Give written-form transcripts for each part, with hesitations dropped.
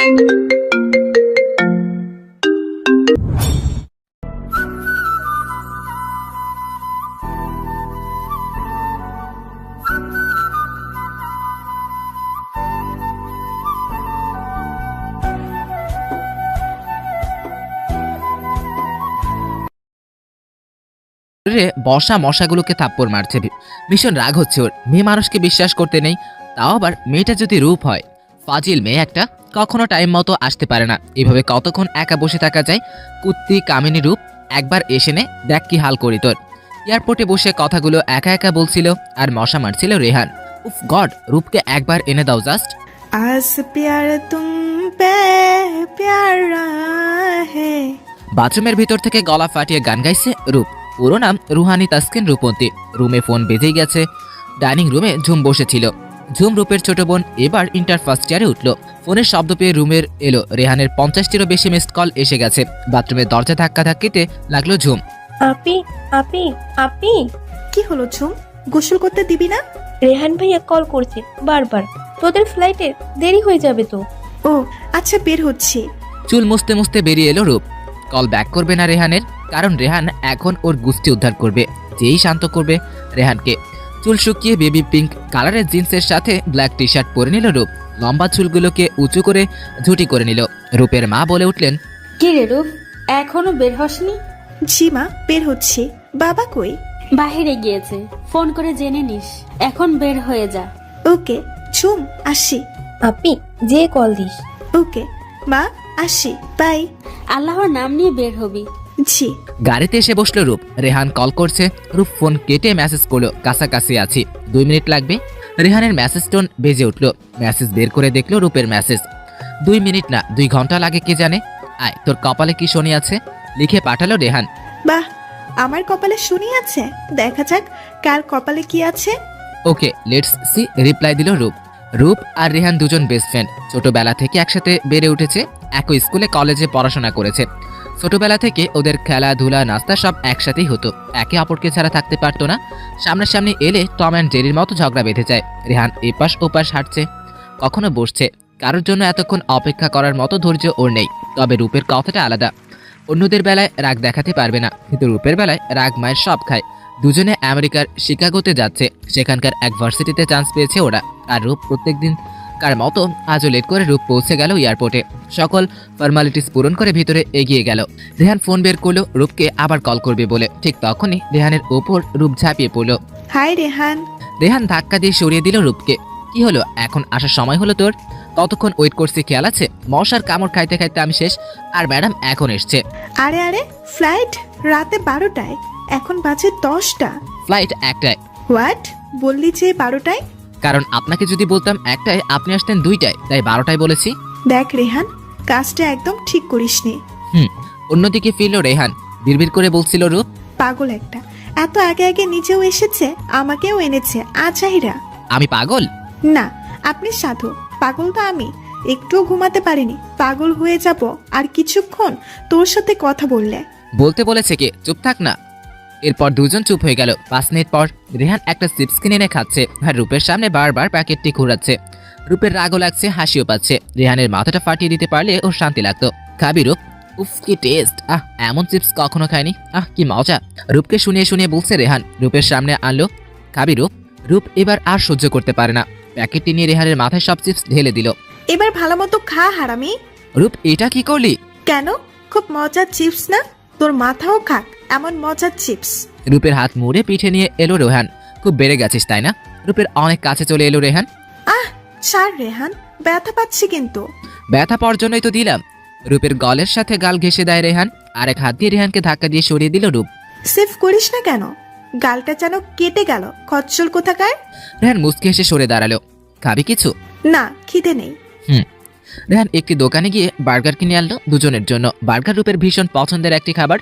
বসা মশাগুলোকে থাপ্পড় মারছে। ভীষণ রাগ হচ্ছে ওর। মেয়ে মানুষকে বিশ্বাস করতে নেই, তাও আবার মেয়েটা যদি রূপ হয়। ফাজিল মেয়ে একটা, কখনো টাইম মতো আসতে পারে না। এভাবে কতক্ষণ একা বসে থাকা যায়? কুত্তি কামিনী রূপ, একবার এসে নে, দেখ কি হাল করি তোর। এয়ারপোর্টে বসে কথাগুলো একা একা বলছিল আর মশা মারছিল রেহান। উফ গড, রূপকে একবার এনে দাও জাস্ট। আজ প্যার তুম পে প্যারা হে। বাথরুমের ভিতর থেকে গলা ফাটিয়ে গান গাইছে রূপ। পুরো নাম রুহানি তাসকিন রূপন্তী। রুমে ফোন বেজেই গেছে। ডাইনিং রুমে ঝুম বসেছিল। ঝুম রূপের ছোট বোন, এবার ইন্টার ফার্স্ট ইয়ারে উঠল। ফোনের শব্দ পেয়ে রুমের এলো। রেহানের 50টিরও বেশি মিসড কল এসে গেছে। বাথরুমের দরজা ধাক্কা ধাক্কিতে লাগলো ঝুম। আপি আপি আপি, কি হলো ঝুম, গোসল করতে দিবি না? রেহান ভাইয়া কল করছে বারবার, তোদের ফ্লাইটে দেরি হয়ে যাবে তো। ও আচ্ছা, বের হচ্ছি। চুল মুছতে মুছতে বেরিয়ে এলো রূপ। কল ব্যাক করবে না রেহানের, কারণ রেহান এখন ওর গুষ্টি উদ্ধার করবে। যেই শান্ত করবে রেহানকে। চুল শুকিয়ে বেবি পিঙ্ক কালারের জিন্সের সাথে ব্ল্যাক টি শার্ট পরে নিল রূপ। লম্বা চুলগুলোকে উঁচু করে ঝুটি করে নিল। রূপের মা বলে উঠলেন, কি রে রূপ, এখনো বের হসনি? জি মা, বের হচ্ছি। বাবা কই? বাহিরে গিয়েছে, ফোন করে জেনে নিস। এখন বের হয়ে যা। ওকে ঝুম, আসি। আপি যে কল দিস। ওকে মা, আসি, বাই। আল্লাহর নাম নিয়ে বের হবি। জি। গাড়িতে এসে বসলো রূপ। রেহান কল করছে। রূপ ফোন কেটে মেসেজ করলো, কাছাকাছি আছি, 2 মিনিট লাগবে। রেহানের মেসেজ টোন বেজে উঠলো। মেসেজ বের করে দেখলো রূপের মেসেজ। 2 মিনিট না 2 ঘন্টা লাগে কে জানে। আয়, তোর কপালে কি শনি আছে, লিখে পাঠালো রেহান। বাহ, আমার কপালে শনি আছে, দেখা যাক কার কপালে কি আছে। ওকে লেটস সি, রিপ্লাই দিল রূপ। রূপ আর রেহান দুজন বেস্ট ফ্রেন্ড। ছোটবেলা থেকে একসাথে বেড়ে উঠেছে। একই স্কুলে কলেজে পড়াশোনা করেছে। ছোটবেলা থেকে ওদের খেলাধুলা নাস্তা সব একসাথেই হতো। একে অপরকে ছাড়া থাকতে পারতো না। সামনাসামনি এলে টম অ্যান্ড জেরির মতো ঝগড়া বেঁধে যায়। রেহান এপাশ ওপাশ হাঁটছে, কখনো বসছে। কারোর জন্য এতক্ষণ অপেক্ষা করার মতো ধৈর্য ওর নেই। তবে রূপের কথাটা আলাদা। অন্যদের বেলায় রাগ দেখাতে পারবে না, কিন্তু রূপের বেলায় রাগ মায়ের সব খায়। দুজনে আমেরিকার শিকাগোতে যাচ্ছে। সেখানকার এক ভার্সিটিতে চান্স পেয়েছে ওরা। আর রূপ প্রত্যেকদিন কার মতো আজও লেট করে রূপ পৌঁছে গেল এয়ারপোর্টে। সকল ফর্মালিটিস পূরণ করে ভিতরে এগিয়ে গেল। রেহান ফোন বের করলো রূপকে আবার কল করবে বলে। ঠিক তখনই রেহানের ওপর রূপ ঝাঁপিয়ে পড়ল। হাই রেহান। রেহান ধাক্কা দিয়ে সরিয়ে দিল রূপকে। কি হলো, এখন আসার সময় হলো তোর? কতক্ষণ ওয়েট করছি খেয়াল আছে? মশার কামড় খাইতে খাইতে আমি শেষ, আর ম্যাডাম এখন এসছে। আরে আরে, ফ্লাইট রাতে 12টায়, এখন বাজে 10টা। ফ্লাইট 1টায়। হোয়াট, বললি যে 12টায়? কারণ আপনাকে যদি বলতাম 1টায়, আপনি আসতেন 2টায়, তাই 12টায় বলেছি। দেখ রেহান, কাজটা একদম ঠিক করিসনি। অন্যদিকে ফিরল রেহান। বিড়বিড় করে বলছিল রূপ, পাগল একটা, এত আগে আগে নিজেও এসেছে, আমাকেও এনেছে আজাইরা। আমি পাগল? না, আপনি সাধু, পাগল তো আমি। একটুও ঘুমাতে পারিনি, পাগল হয়ে যাব আর কিছুক্ষণ তোর সাথে কথা বললে। বলতে বলেছে কে? চুপ থাক না। এরপর দুজন চুপ হয়ে গেল। 5 মিনিট পর রেহান একটা চিপস কিনে এনে খাচ্ছে আর রূপের সামনে বারবার প্যাকেটটি ঘোরাচ্ছে। রূপের রাগও লাগছে, হাসিও পাচ্ছে। রেহানের মাথাটা ফাটিয়ে দিতে পারলে ওর শান্তি লাগতো। খাবি রূপ? উফ কি টেস্ট! এমন চিপস কখনো খায়নি। কি মজা! রূপকে শুনিয়ে শুনিয়ে বলছে রেহান। রূপের সামনে আনলো। খাবি রূপ? রূপ এবার আর সহ্য করতে পারে না। প্যাকেটটি নিয়ে রেহানের মাথায় সব চিপস ঢেলে দিল। এবার ভালো মতো খা হারামি। রূপ এটা কি করলি? কেন, খুব মজার চিপস না? তোর মাথাও খাক এমন মজার চিপস। রূপের হাত মুড়ে পিঠে নিয়ে এলো রেহান। খুব বেড়ে গেছিস তাই না? রূপের অনেক কাছে চলে এলো রেহান। ছাড় রেহান, ব্যথা পাচ্ছি কিন্তু। ব্যথা পাওয়ার জন্যই তো দিলাম। রূপের গলের সাথে গাল ঘেঁষে দেয় রেহান। আরেক হাত দিয়ে রেহানকে ধাক্কা দিয়ে সরিয়ে দিল রূপ। সেভ করিস না কেন? গালটা যেন কেটে গেল, খচ্চল কোথাকার। রেহান মুচকে এসে সরে দাঁড়ালো। খাবি কিছু? না, খিদে নেই। রেহান একটি দোকানে গিয়ে বার্গার কিনে আনলো দুজনের জন্য। বার্গার রূপের ভীষণ পছন্দের একটি খাবার।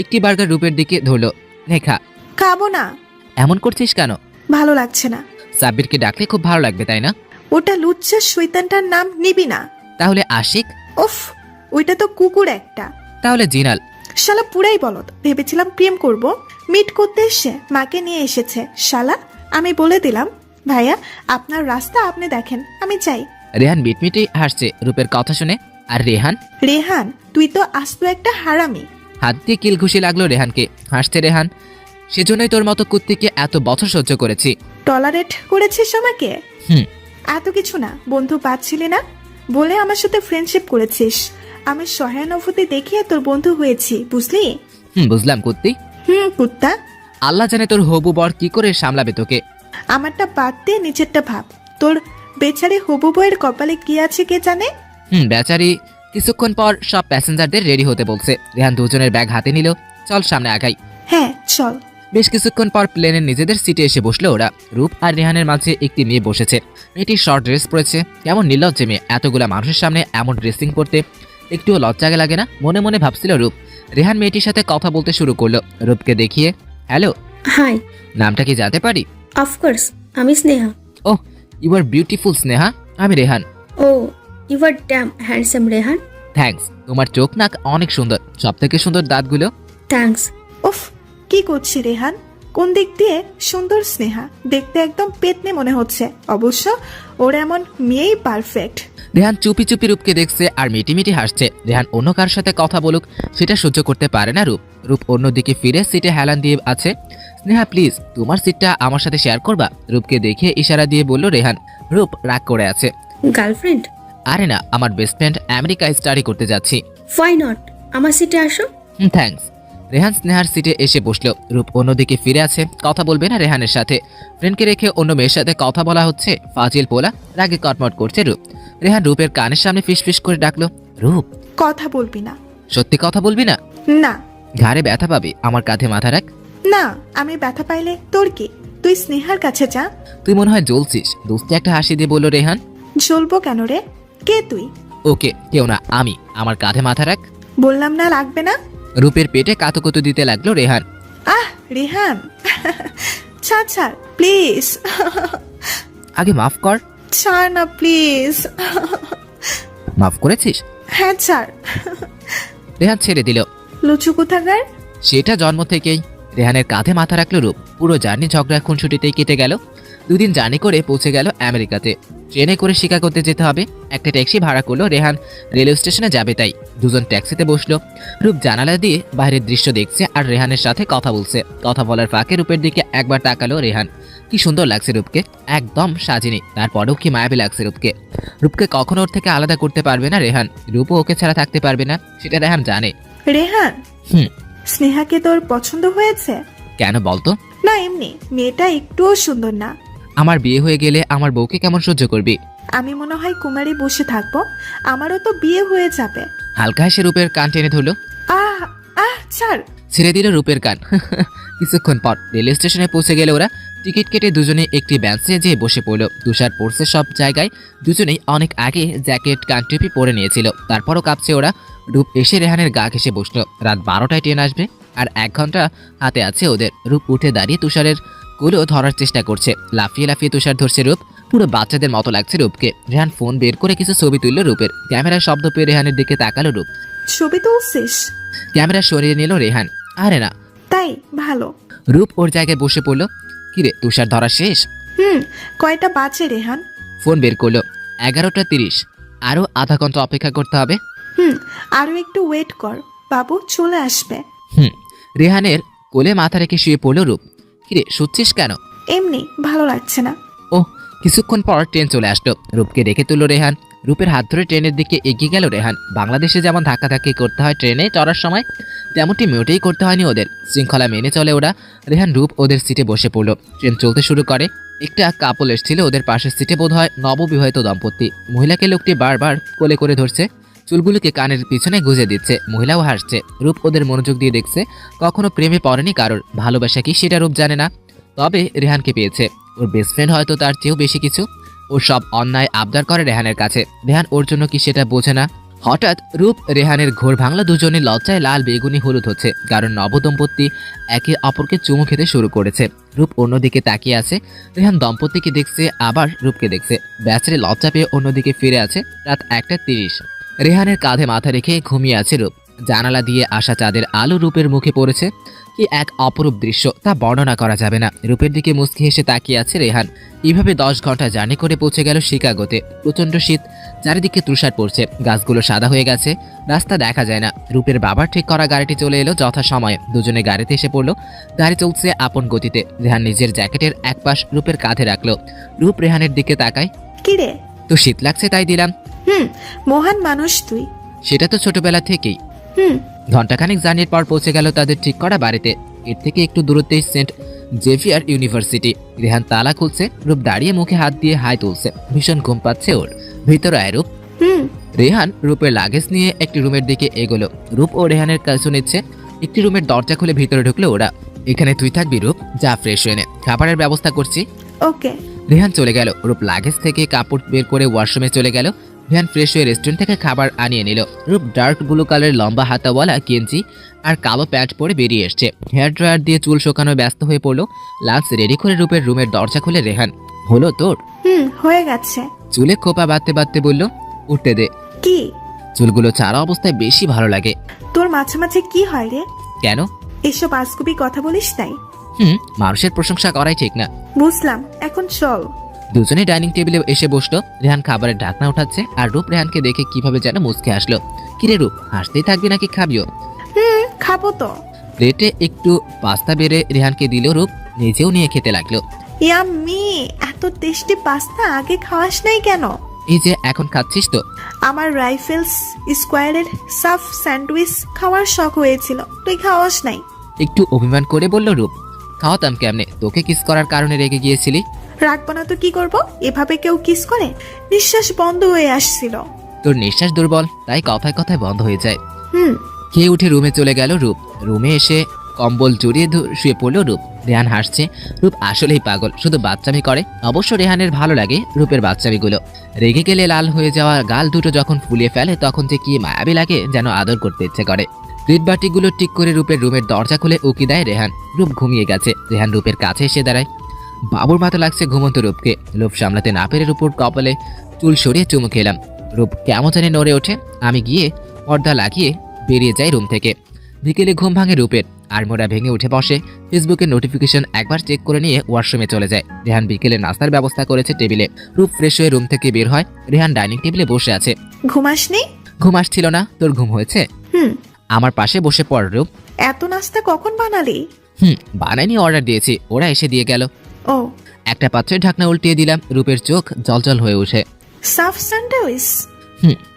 একটি বার্গার রূপের দিকে ধরলো। খা। খাবো না। এমন করছিস কেন? ভালো লাগছে না। সাব্বিরকে ডাকলে খুব ভালো লাগবে তাই না? ওটা লুচ্চা শয়তানটার নাম নিবি না। তাহলে আশিক? উফ, ওইটা তো কুকুর একটা। তাহলে জিনাল? শালা পুরাই বলদ। ভেবেছিলাম প্রেম করব, মিট করতে এসে মাকে নিয়ে এসেছে শালা। আমি বলে দিলাম, ভাইয়া আপনার রাস্তা আপনি দেখেন, আমি চাই। রেহান মিটমিটে হাসছে রূপের কথা শুনে। আর রেহান? রেহান, তুই তো আস্ত একটা হারামি। হাত দিয়ে কিল ঘুষি লাগলো রেহানকে। হাসছে রেহান। সেজন্যই তোর মতো কুত্তিকে এত বছর সহ্য করেছি। টলারেট করেছিস আমাকে? হুম। এত কিছু না, বন্ধু পাচ্ছিলি না বলে আমার সাথে ফ্রেন্ডশিপ করেছিস। আমি সহানুভূতি দেখিয়ে তোর বন্ধু হয়েছি, বুঝলি? বুঝলাম কুত্তি। কুত্তা। আল্লাহ জানে তোর হবু বর কি করে সামলাবে তোকে। আমারটা বাদ দিয়ে নিচেরটা ভাব। তোর বেচারি হবু বইয়ের কপালে কি আছে কে জানে? বেচারি। কিছুক্ষণ পর সব প্যাসেঞ্জারদের রেডি হতে বলছে। রেহান দুজনের ব্যাগ হাতে নিল। চল সামনে আগাই। হ্যাঁ চল। বেশ কিছুক্ষণ পর প্লেনের নিজেদের সিটে এসে বসলো ওরা। রূপ আর রেহানের মাঝে একটি মেয়ে বসেছে। মেয়েটি শর্ট ড্রেস পরেছে। কেমন নির্লজ্জে মেয়ে, এতগুলা মানুষের সামনে এমন ড্রেসিং পরতে একটুও লজ্জা লাগে না, মনে মনে ভাবছিল রূপ। রেহান মেয়েটির সাথে কথা বলতে শুরু করলো রূপকে দেখিয়ে। হ্যালো। হাই। নামটা কি জানতে পারি? অফকোর্স, আমি Sneha. Oh, you are beautiful Sneha. আমি Rehan. Oh, you are damn handsome Rehan. Thanks. তোমার চোখ নাক অনেক সুন্দর, সব থেকে সুন্দর দাঁতগুলো। থ্যাঙ্কস। উফ, কি করছি রেহান? কোন দিক দিয়ে সুন্দর স্নেহা? দেখতে একদম পেতনি মনে হচ্ছে। অবশ্য ওর এমন মেয়েই পারফেক্ট। রেহান চুপি চুপি রূপকে দেখছে আর মিটি হাসছে। রেহান অন্য কার সাথে কথা বলুক সেটা সহ্য করতে পারে না রূপ। রূপ অন্যদিকে ফিরে সিটে হেলান দিয়ে আছে। স্নেহা প্লিজ তোমার সিটটা আমার সাথে শেয়ার করবা? রূপকে দেখে ইশারা দিয়ে বলল রেহান। রূপ রাগ করে আছে। গার্লফ্রেন্ড? আরে না, আমার বেস্ট ফ্রেন্ড আমেরিকায় স্টাডি করতে যাচ্ছি। হোয়াই নট, আমার সিটে আসো। থ্যাঙ্কস। রেহান স্নেহার সিটে এসে বসলো। রূপ অন্যদিকে ফিরে আছে, কথা বলবে না রেহানের সাথে। ফ্রেন্ডকে রেখে অন্য মেয়ের সাথে কথা বলা হচ্ছে। ফাজিল পোলা। রাগে কটমট করছে রূপ। রেহান রূপের কানের সামনে ফিসফিস করে ডাকলো, রূপ কথা বলবি না? সত্যি কথা বলবি না? না। ঘাড়ে ব্যথা পাবি, আমার কাঁধে মাথা রাখ। না, আমি ব্যথা পাইলে তোর কি? তুই স্নেহার কাছে যা। তুই মনে হয় জ্বলছিস। দোস্তে একটা হাসি দিয়ে বলল রেহান। জ্বলবো কেন রে? কে তুই? ওকে, কেউ না, আমি। আমার কাঁধে মাথা রাখ। বললাম না লাগবে না। রূপের পেটে কাতুকুতু দিতে লাগলো রেহান। আহ রেহান, ছাড় ছাড় প্লিজ। আগে মাফ কর। ছাড় না প্লিজ। মাফ করেছিস? হ্যাঁ ছাড়। রেহান ছেড়ে দিল। লুচু কোথাকার। সেটা জন্ম থেকেই। রেহানের কাঁধে মাথা রাখলো রূপ। পুরো জার্নি ঝগড়া খুনসুটিতেই কেটে গেল। দুদিন জার্নি করে পৌঁছে গেল আমেরিকাতে। ট্রেনে করে শিকাগোতে যেতে হবে। একটা ট্যাক্সি ভাড়া করলো রেহান। রেলওয়ে স্টেশনে যাবে তাই দুজন ট্যাক্সিতে বসলো। রূপ জানালা দিয়ে বাইরের দৃশ্য দেখছে আর রেহানের সাথে কথা বলছে। কথা বলার ফাঁকে রূপের দিকে একবার তাকালো রেহান। কি সুন্দর লাগছে রূপকে, একদম সাজিনি। তারপরেও কি মায়াবী লাগছে রূপকে। রূপকে কখনো ওর থেকে আলাদা করতে পারবে না রেহান। রূপও ওকে ছাড়া থাকতে পারবে না, সেটা রেহান জানে। রেহান, স্নেহাকে তোর পছন্দ হয়েছে? কেন বলতো? না এমনি, মেয়েটা একটুও সুন্দর না। আমার বিয়ে হয়ে গেলে আমার বউকে কেমন সহ্য করবি? আমি মনে হয় কুমারী বসে থাকবো। আমারও তো বিয়ে হয়ে যাবে। হালকা হেসে রূপের কান টেনে ধরলো। আহ আহ ছাড়। ছেড়ে দিল রূপের কান। কিছুক্ষণ পর রেল স্টেশনে পৌঁছে গেলে ওরা। টিকিট কেটে দুজনে একটি বেঞ্চে যেয়ে বসে পড়ল। তুষার পড়ছে সব জায়গায়। দুজনেই অনেক আগে জ্যাকেট কানটুপি পরে নিয়েছিল। তারপরও কাঁপছে ওরা। রূপ এসে রেহানের গা ঘেসে বসলো। রাত 12টায় ট্রেন আসবে আর 1 ঘন্টা হাতে আছে ওদের। রূপ উঠে দাঁড়িয়ে তুষারের কুলো ধরার চেষ্টা করছে। লাফিয়ে লাফিয়ে তুষার ধরছে রূপ। পুরো বাচ্চাদের মতো লাগছে রূপকে। রেহান ফোন বের করে কিছু ছবি তুললো রূপের। ক্যামেরার শব্দ পেয়ে রেহানের দিকে তাকালো রূপ। ছবি তুলছিস? ক্যামেরা সরিয়ে নিল রেহান। আরে না। তাই ভালো। রূপ ওর জায়গায় বসে পড়লো। কিরে, তুষার ধরা শেষ? কয়টা বাজে রেহান? ফোন বের করলো। 11:30। আরো আধা ঘন্টা অপেক্ষা করতে হবে। আরো একটু ওয়েট কর, বাবু চলে আসবে। রেহানের কোলে মাথা রেখে শুয়ে পড়লো রূপ। কিরে, শুচ্ছিস কেন? এমনি ভালো লাগছে না। ও, কিছুক্ষণ পর ট্রেন চলে আসলো। রূপকে ডেকে তুললো রেহান। রূপের হাত ধরে ট্রেনের দিকে এগিয়ে গেল রেহান। বাংলাদেশে যেমন ধাক্কাধাক্কি করতে হয় ট্রেনে চড়ার সময়, তেমনটি মোটেই করতে হয়নি ওদের। শৃঙ্খলা মেনে চলে ওরা। রেহান রূপ ওদের সিটে বসে পড়লো। ট্রেন চলতে শুরু করে। একটা কাপল এসেছিল ওদের পাশের সিটে, বোধ হয় নববিবাহিত দম্পতি। মহিলাকে লোকটি বারবার কোলে করে ধরছে, চুলগুলোকে কানের পিছনে গুজে দিচ্ছে। মহিলাও হাসছে। রূপ ওদের মনোযোগ দিয়ে দেখছে। কখনো প্রেমে পড়েনি কারোর। ভালোবাসা কি সেটা রূপ জানে না, তবে রেহানকে পেয়েছে। ওর বেস্ট ফ্রেন্ড হয়তো তার চেয়েও বেশি কিছু। ও সব অন্যায় আবদার করে রেহানের কাছে। রেহান ওর জন্য কি সেটা বোঝে না। হঠাৎ রূপ রেহানের ঘোর ভাঙলো। দুজনে লজ্জায় লাল বেগুনি হলুদ হচ্ছে, কারণ নবদম্পতি একে অপরকে চুমু খেতে শুরু করেছে। রূপ অন্যদিকে তাকিয়ে আছে। রেহান দম্পতিকে দেখছে, আবার রূপকে দেখছে। বেচারি লজ্জা পেয়ে অন্যদিকে ফিরে আছে। রাত 1:30। রেহানের কাঁধে মাথা রেখে ঘুমিয়ে আছে রূপ। জানালা দিয়ে আসা চাঁদের আলো রূপের মুখে পড়েছে। কি এক অপরূপ দৃশ্য, তা বর্ণনা করা যাবে না। রূপের দিকে মুচকি হেসে তাকিয়ে আছে রেহান। এইভাবে 10 ঘন্টা জার্নি করে পৌঁছে গেল শিকাগোতে। প্রচন্ড শীত, চারিদিকে তুষার পড়ছে, গাছগুলো সাদা হয়ে গেছে, রাস্তা দেখা যায় না। রূপের বাবার ঠিক করা গাড়িটি চলে এলো যথা সময়ে। দুজনে গাড়িতে এসে পড়লো। গাড়ি চলছে আপন গতিতে। রেহান নিজের জ্যাকেটের এক পাশ রূপের কাঁধে রাখলো। রূপ রেহানের দিকে তাকায়। কি রে? তো শীত লাগছে তাই দিলাম। মহান মানুষ তুই। সেটা তো ছোটবেলা থেকেই। হুম ঘণ্টাখানেক জার্নির পর পৌঁছে গেল তাদের ঠিক করা বাড়িতে। এর থেকে একটু দূরত্বেই সেন্ট জেভিয়ার ইউনিভার্সিটি। রেহান তালা খুলছে, রূপ দাঁড়িয়ে মুখে হাত দিয়ে হাই তুলছে। ভীষণ ঘুম পাচ্ছে ওর। ভিতরে আয় রূপ। হুম রেহান রূপের লাগেজ নিয়ে একটি রুমের দিকে এগোলো। রূপ ও রেহানের কাছে নিচ্ছে। একটি রুমের দরজা খুলে ভিতরে ঢুকলো ওরা। এখানে তুই থাকবি রূপ, যা ফ্রেশ হয়ে নে, খাবারের ব্যবস্থা করছি। ওকে। রেহান চলে গেল। রূপ লাগেজ থেকে কাপড় বের করে ওয়াশরুমে চলে গেল। রেহান ফ্রেশ হয়ে রেস্টুরেন্ট থেকে খাবার আনিয়ে নিল। রূপ ডার্ক ব্লু কালারের লম্বা হাতাওয়ালা গেঞ্জি আর কালো প্যান্ট পরে বেরিয়ে এসছে। হেয়ার ড্রায়ার দিয়ে চুল শোকানো ব্যস্ত হয়ে পড়লো। লাঞ্চ রেডি করে রূপের রুমের দরজা খুলে রেহান। হলো তোর? হয়ে গেছে। চুলে খোপা বাঁধতে বাঁধতে বলল, উঠতে দে। কি? চুলগুলো চারা অবস্থায় বেশি ভালো লাগে। তোর মাঝে মাঝে কি হয় রে? কেন? এসব আজগুবি কথা বলিস তাই? মানুষের প্রশংসা করাই ঠিক না। বুঝলাম, এখন চল। দুজনে ডাইনিং টেবিলে এসে বসলো। রেহান খাবারের ঢাকনা উঠাচ্ছে আর রূপ রেহানকে দেখে কিভাবে যেন মুচকে আসলো। কিরে রূপ, হাসতেই থাকবি নাকি খাবিও? খাবো তো। প্লেটে একটু পাস্তা বেড়ে রেহানকে দিল। রূপ নিজেও নিয়ে খেতে লাগলো। ইয়াম্মি, এত টেস্টি পাস্তা আগে খাওয়াস নাই কেন? এই যে এখন খাচ্ছিস তো। আমার রাইফেলস স্কোয়ারের সাফ স্যান্ডউইচ খাওয়ার শখ হয়েছিল, তুই খাওয়াস নাই। একটু অভিমান করে বলল রূপ। খাওয়াতাম কেমনে, তোকে কিস করার কারণে রেগে গিয়েছিলি। রাখবো না তো কি করব? এভাবে কেউ কিস করে? নিঃশ্বাস বন্ধ হয়ে আসছিল। তোর নিঃশ্বাস দুর্বল, তাই কথায় কথায় বন্ধ হয়ে যায়। হুম খেয়ে উঠে রুমে চলে গেল রূপ। রুমে এসে কম্বল জড়িয়ে শুয়ে পড়লো রূপ। রেহান হাসছে। রূপ আসলেই পাগল, শুধু বাচ্চামি করে। অবশ্য রেহানের ভালো লাগে রূপের বাচ্চামিগুলো। রেগে গেলে লাল হয়ে যাওয়া গাল দুটো যখন ফুলিয়ে ফেলে তখন যে কি মায়াবী লাগে, যেন আদর করতে ইচ্ছে করে। প্লেট বাটিগুলো ঠিক করে রূপের রুমের দরজা খুলে উকি দেয় রেহান। রূপ ঘুমিয়ে গেছে। রেহান রূপের কাছে এসে দাঁড়ায়। বাবুর মতো লাগছে ঘুমন্ত রূপকে। লোভ সামলাতে না পেরে রূপর কপালে চুল সরিয়ে চুমু খেলাম। রূপ কেমন জানি নড়ে ওঠে। আমি গিয়ে পর্দা লাগিয়ে বেরিয়ে যাই রুম থেকে। বিকেলে ঘুম ভাঙে রূপের। আড়মোড়া ভেঙে উঠে বসে। ফেসবুকের নোটিফিকেশন একবার চেক করে নিয়ে ওয়াশরুমে চলে যায়। রেহান বিকেলে নাস্তার ব্যবস্থা করেছে টেবিলে। রূপ ফ্রেশ হয়ে রুম থেকে বের হয়। রেহান ডাইনিং টেবিলে বসে আছে। ঘুমাসনি? ঘুম আসছিল না। তোর ঘুম হয়েছে? হুম আমার পাশে বসে পড় রূপ। এত নাস্তা কখন বানালি? বানাইনি, অর্ডার দিয়েছি, ওরা এসে দিয়ে গেল। ও, একটা পাত্রের ঢাকনা উল্টিয়ে দিলাম। রূপের চোখ জলজল হয়ে ওঠে। সাফ স্যান্ডউইচ?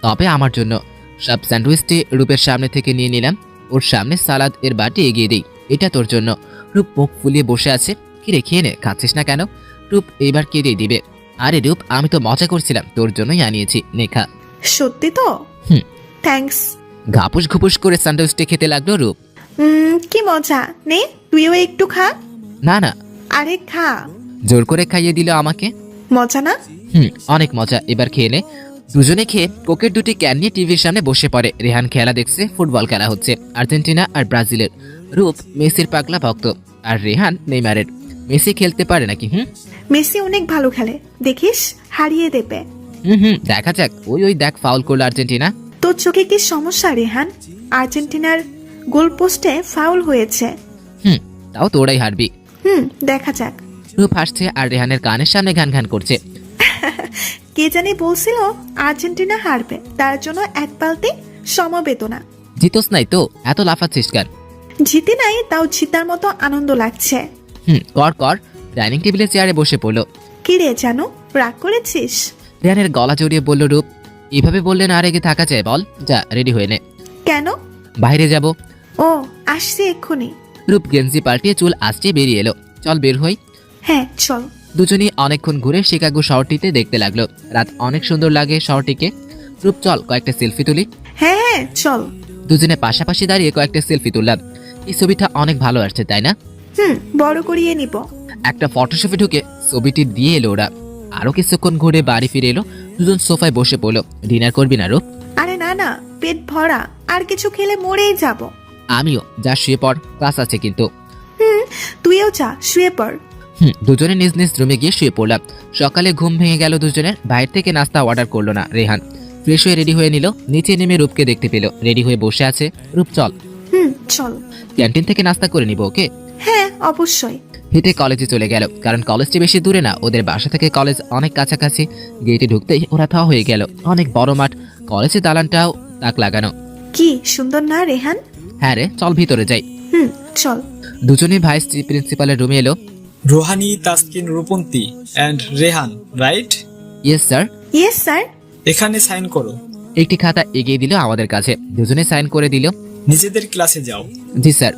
তবে আমার জন্য। সব স্যান্ডউইচটি রূপের সামনে থেকে নিয়ে নিলাম। ওর সামনে সালাদ এর বাটি এগিয়ে দিই। এটা তোর জন্য। রূপ মুখ ফুলিয়ে বসে আছে। কিরে খেয়ে নে, খাচ্ছিস না কেন? রূপ এবার কেঁদেই দিবে। আরে রূপ, আমি তো মজা করছিলাম, তোর জন্যই আনিয়েছি, নে খা। সত্যি তো? থ্যাঙ্কস। ঘাপুস ঘুপুস করে স্যান্ডউইচটি খেতে লাগলো রূপ। কি মজা, নে তুইও একটু খা। না না। আরে খা। জোর করে খাইয়ে দিল আমাকে। মজা না? অনেক মজা, এবার খেয়ে নে। দুজনে খেয়ে কোকের দুটি ক্যান নিয়ে টিভির সামনে বসে পড়ে। রেহান খেলা দেখছে। ফুটবল খেলা হচ্ছে আর্জেন্টিনা আর ব্রাজিলের। রূপ মেসির পাগলা ভক্ত আর রেহান নেইমারের। মেসি খেলতে পারে নাকি? মেসি অনেক ভালো খেলে, দেখিস হারিয়ে দেবে। দেখা যাক। ওই দেখ, ফাউল করলো আর্জেন্টিনা। তোর চোখে কি সমস্যা রেহান? আর্জেন্টিনার গোল পোস্টে ফাউল হয়েছে। তাও তোরাই হারবি। দেখা যাক। রূপ হাসছে আর রেহানের কানের সামনে ঘান ঘান করছে। কে জানি বলছিল আর্জেন্টিনা হারবে, তার জন্য এক বালতি সমবেদনা। জিতোস নাই তো, এত লাফাচ্ছিস কেন? জিতে নাই, তাও জিতার মতো আনন্দ লাগছে। কর কর। ডাইনিং টেবিলে চেয়ারে বসে পড়লো। কি রে জানো, রাগ করেছিস? রেহানের গলা জড়িয়ে বলল রূপ। এভাবে বললে না রেগে থাকা যায় বল? যা রেডি হয়ে নে। কেন? বাইরে যাব। ও, আসছি এক্ষুনি। রূপ গেঞ্জি পাল্টিয়ে চুল আসতে বেরিয়ে এলো। চল বের হই। হ্যাঁ চল। দুজনেই অনেকক্ষণ ঘুরে শিকাগো শহরটিতে দেখতে লাগলো। রাত অনেক সুন্দর লাগে শহরটিকে। রূপ চল কয়েকটা সেলফি তুলি। হ্যাঁ চল। দুজনে পাশাপাশি দাঁড়িয়ে কয়েকটা সেলফি তুললাম। এই ছবিটা অনেক ভালো আসছে, তাই না? বড় করিয়ে নিব। একটা ফটোশপে ঢুকে ছবিটি দিয়ে এলো ওরা। আরো কিছুক্ষণ ঘুরে বাড়ি ফিরে এলো। দুজন সোফায় বসে পড়লো। ডিনার করবি না রূপ? আরে না না, পেট ভরা, আর কিছু খেলে মরেই যাব। আমিও। যা শুয়ে পড়, ক্লাস আছে কিন্তু। তুইও যা, শুয়ে পড়। দুজনে নিজ নিজ রুমে গিয়ে শুয়ে পড়লাম। সকালে ঘুম ভেঙে গেল দুজনের। বাইরে থেকে নাস্তা অর্ডার করলো না রেহান। ফ্রেশ হয়ে রেডি হয়ে নিল। নিচে নেমে রূপকে দেখতে পেল রেডি হয়ে বসে আছে। রূপ চল। চল। ক্যান্টিন থেকে নাস্তা করে নিব, ওকে? হ্যাঁ অবশ্যই। হেঁটে কলেজে চলে গেল, কারণ কলেজটি বেশি দূরে না, ওদের বাসা থেকে কলেজ অনেক কাছাকাছি। গেটে ঢুকতেই ওরা থা হয়ে গেল। অনেক বড় মাঠ, কলেজের দালানটাও তাক লাগানো। কি সুন্দর না রেহান? হ্যাঁ রে, চল ভিতরে যাই। চল। দুজনেই ভাইস প্রিন্সিপালের রুমে এলো। Rohani, Taskin, Ruponti and Rehan, right? Yes sir. Yes sir. এখানে সাইন করো। একটি খাতা এগিয়ে দিল আমাদের কাছে, দুজনে সাইন করে দিল। নিজেদের ক্লাসে যাও। জি স্যার।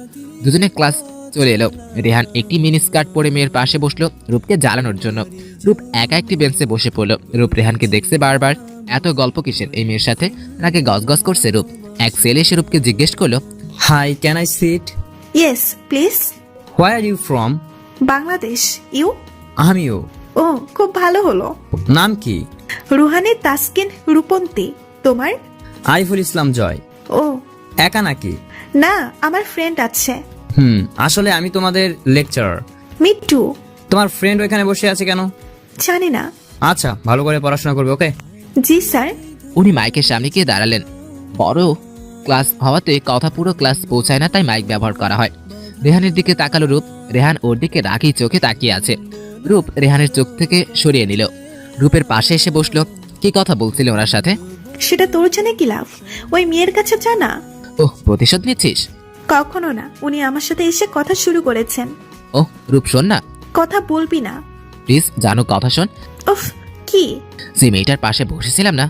দুজনে ক্লাস চলে এলো। রেহান একটি মিনি স্কার্ট পরে মেয়ের পাশে বসলো রূপকে জ্বালানোর জন্য। রূপ একা একটি বেঞ্চে বসে পড়লো। রূপ রেহানকে দেখছে বারবার। এত গল্প কিসের এই মেয়ের সাথে? নাকি গজগজ করছে রূপ? এক ছেলে এসে রূপকে জিজ্ঞেস করলো, Hi, can I sit? Yes please. Where are you from? Bangladesh. You? আমিও। ও খুব ভালো হলো। নাম কি? রুহানি, তাসকিন, রূপন্তী। তোমার? আরিফুল ইসলাম জয়। ও একা নাকি? না, আমার ফ্রেন্ড আছে। আসলে আমি তোমাদের লেকচারার। মিট্টু। তোমার ফ্রেন্ড ওইখানে বসে আছে কেন? জানি না। আচ্ছা, ভালো করে পড়াশোনা করবে, ওকে? জি স্যার। উনি মাইকের সামনে গিয়ে দাঁড়ালেন। বড় ক্লাস হওয়াতে কথা পুরো ক্লাস পৌঁছায় না, তাই মাইক ব্যবহার করা হয়। রেহানের দিকে তাকালো রূপ। রেহান ওর দিকে রাগী চোখে তাকিয়ে আছে। রূপ রেহানের চোখ থেকে সরিয়ে নিল। রূপের পাশে এসে বসলো। কি কথা বলছিল ওনার সাথে? সেটা তোর জেনে কি লাভ? ওই মেয়ের কাছে জানা। ওহ, প্রতিশোধ নিচ্ছিস? কখনো না, উনি আমার সাথে এসে কথা শুরু করেছেন। ওহ রূপ, শোন না কথা বলবি না প্লিজ, জানো কথা শোন। উফ। কি? যে মেয়েটার পাশে বসেছিলাম না,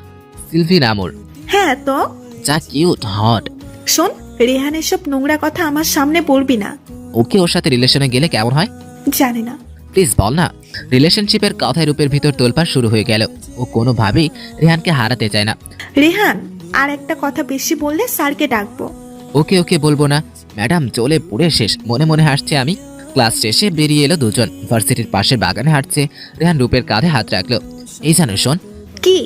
সিলভি নাম ওর। হ্যাঁ তো। যা কিউট, হট। শোন, রেহান এসব নোংরা কথা আমার সামনে বলবি না। ওকে ওর সাথে রিলেশনে গেলে কেমন হয়? জানি না। প্লিজ বল না। রিলেশনশিপের কথায় রূপের ভিতর তোলপাড় শুরু হয়ে গেল। ও কোনোভাবেই রেহানকে হারাতে চায় না। রেহান, আর একটা কথা বেশি বললে স্যারকে ডাকবো। ওকে ওকে বলবো না ম্যাডাম, চলে পুরে শেষ। মনে মনে হাসছে আমি। ক্লাস শেষে বেরিয়ে এলো দুজন। ভার্সিটির পাশের বাগানে হাঁটছে। রেহান রূপের কাঁধে হাত রাখলো। এই জানো শোন, কি?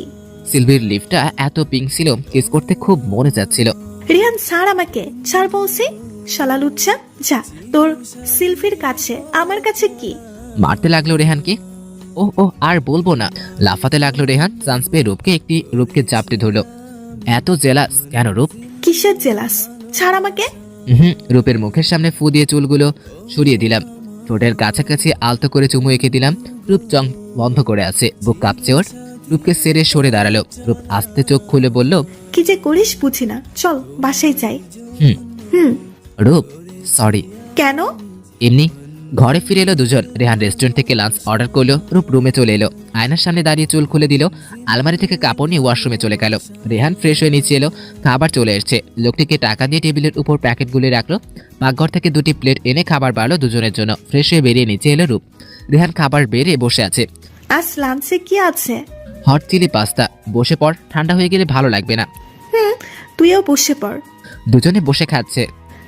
সিলভির লিফটটা এত পিঙ্ক ছিল, কিস করতে খুব মনে যাচ্ছিল। রেহান ছাড় আমাকে, ছাড় বলছি। শালা লুচ্চা, যা তোর সিলফির কাছে। আমার কাছে কি? মারতে লাগলো রেহানকে। ও ও আর বলবো না। লাফাতে লাগলো রেহান। চান্স পেয়ে রূপকে জাপটে ধরলো। এত জেলাস কেন রূপ? কিসের জেলাস? ছাড় আমাকে। রূপের মুখের সামনে ফু দিয়ে চুলগুলো সরিয়ে দিলাম। ঠোঁটের কাছাকাছি আলতো করে চুমু এঁকে দিলাম। রূপ চং বন্ধ করে আছে, বুক কাঁপছে ওর। রূপকে সেরে সরে দাঁড়ালো। রূপ আস্তে চোখ খুলে বলল, কি যে করিস বুঝি না, চল বাসায় যাই। হুম। রূপ সরি। কেন? এমনি। ঘরে ফিরে এলো দুজন। রেহান রেস্টুরেন্ট থেকে লাঞ্চ অর্ডার করলো। রূপ রুমে চলে এলো। আয়নার সামনে দাঁড়িয়ে চুল খুলে দিল। আলমারি থেকে কাপড় নিয়ে ওয়াশরুমে চলে গেল। রেহান ফ্রেশ হয়ে নিচে এলো। খাবার চলে এসছে। লোকটিকে টাকা দিয়ে টেবিলের উপর প্যাকেটগুলি রাখলো। পাকঘর থেকে দুটি প্লেট এনে খাবার বাড়লো দুজনের জন্য। ফ্রেশ হয়ে বেরিয়ে নিচে এলো রূপ। রেহান খাবার বেড়ে বসে আছে। আজ লাঞ্চে কি আছে? Hot chili pasta. বসে পড়, ঠান্ডা হয়ে গেলে ভালো লাগবে না। তুইও বসে পড়। দুজনে বসে খাচ্ছে।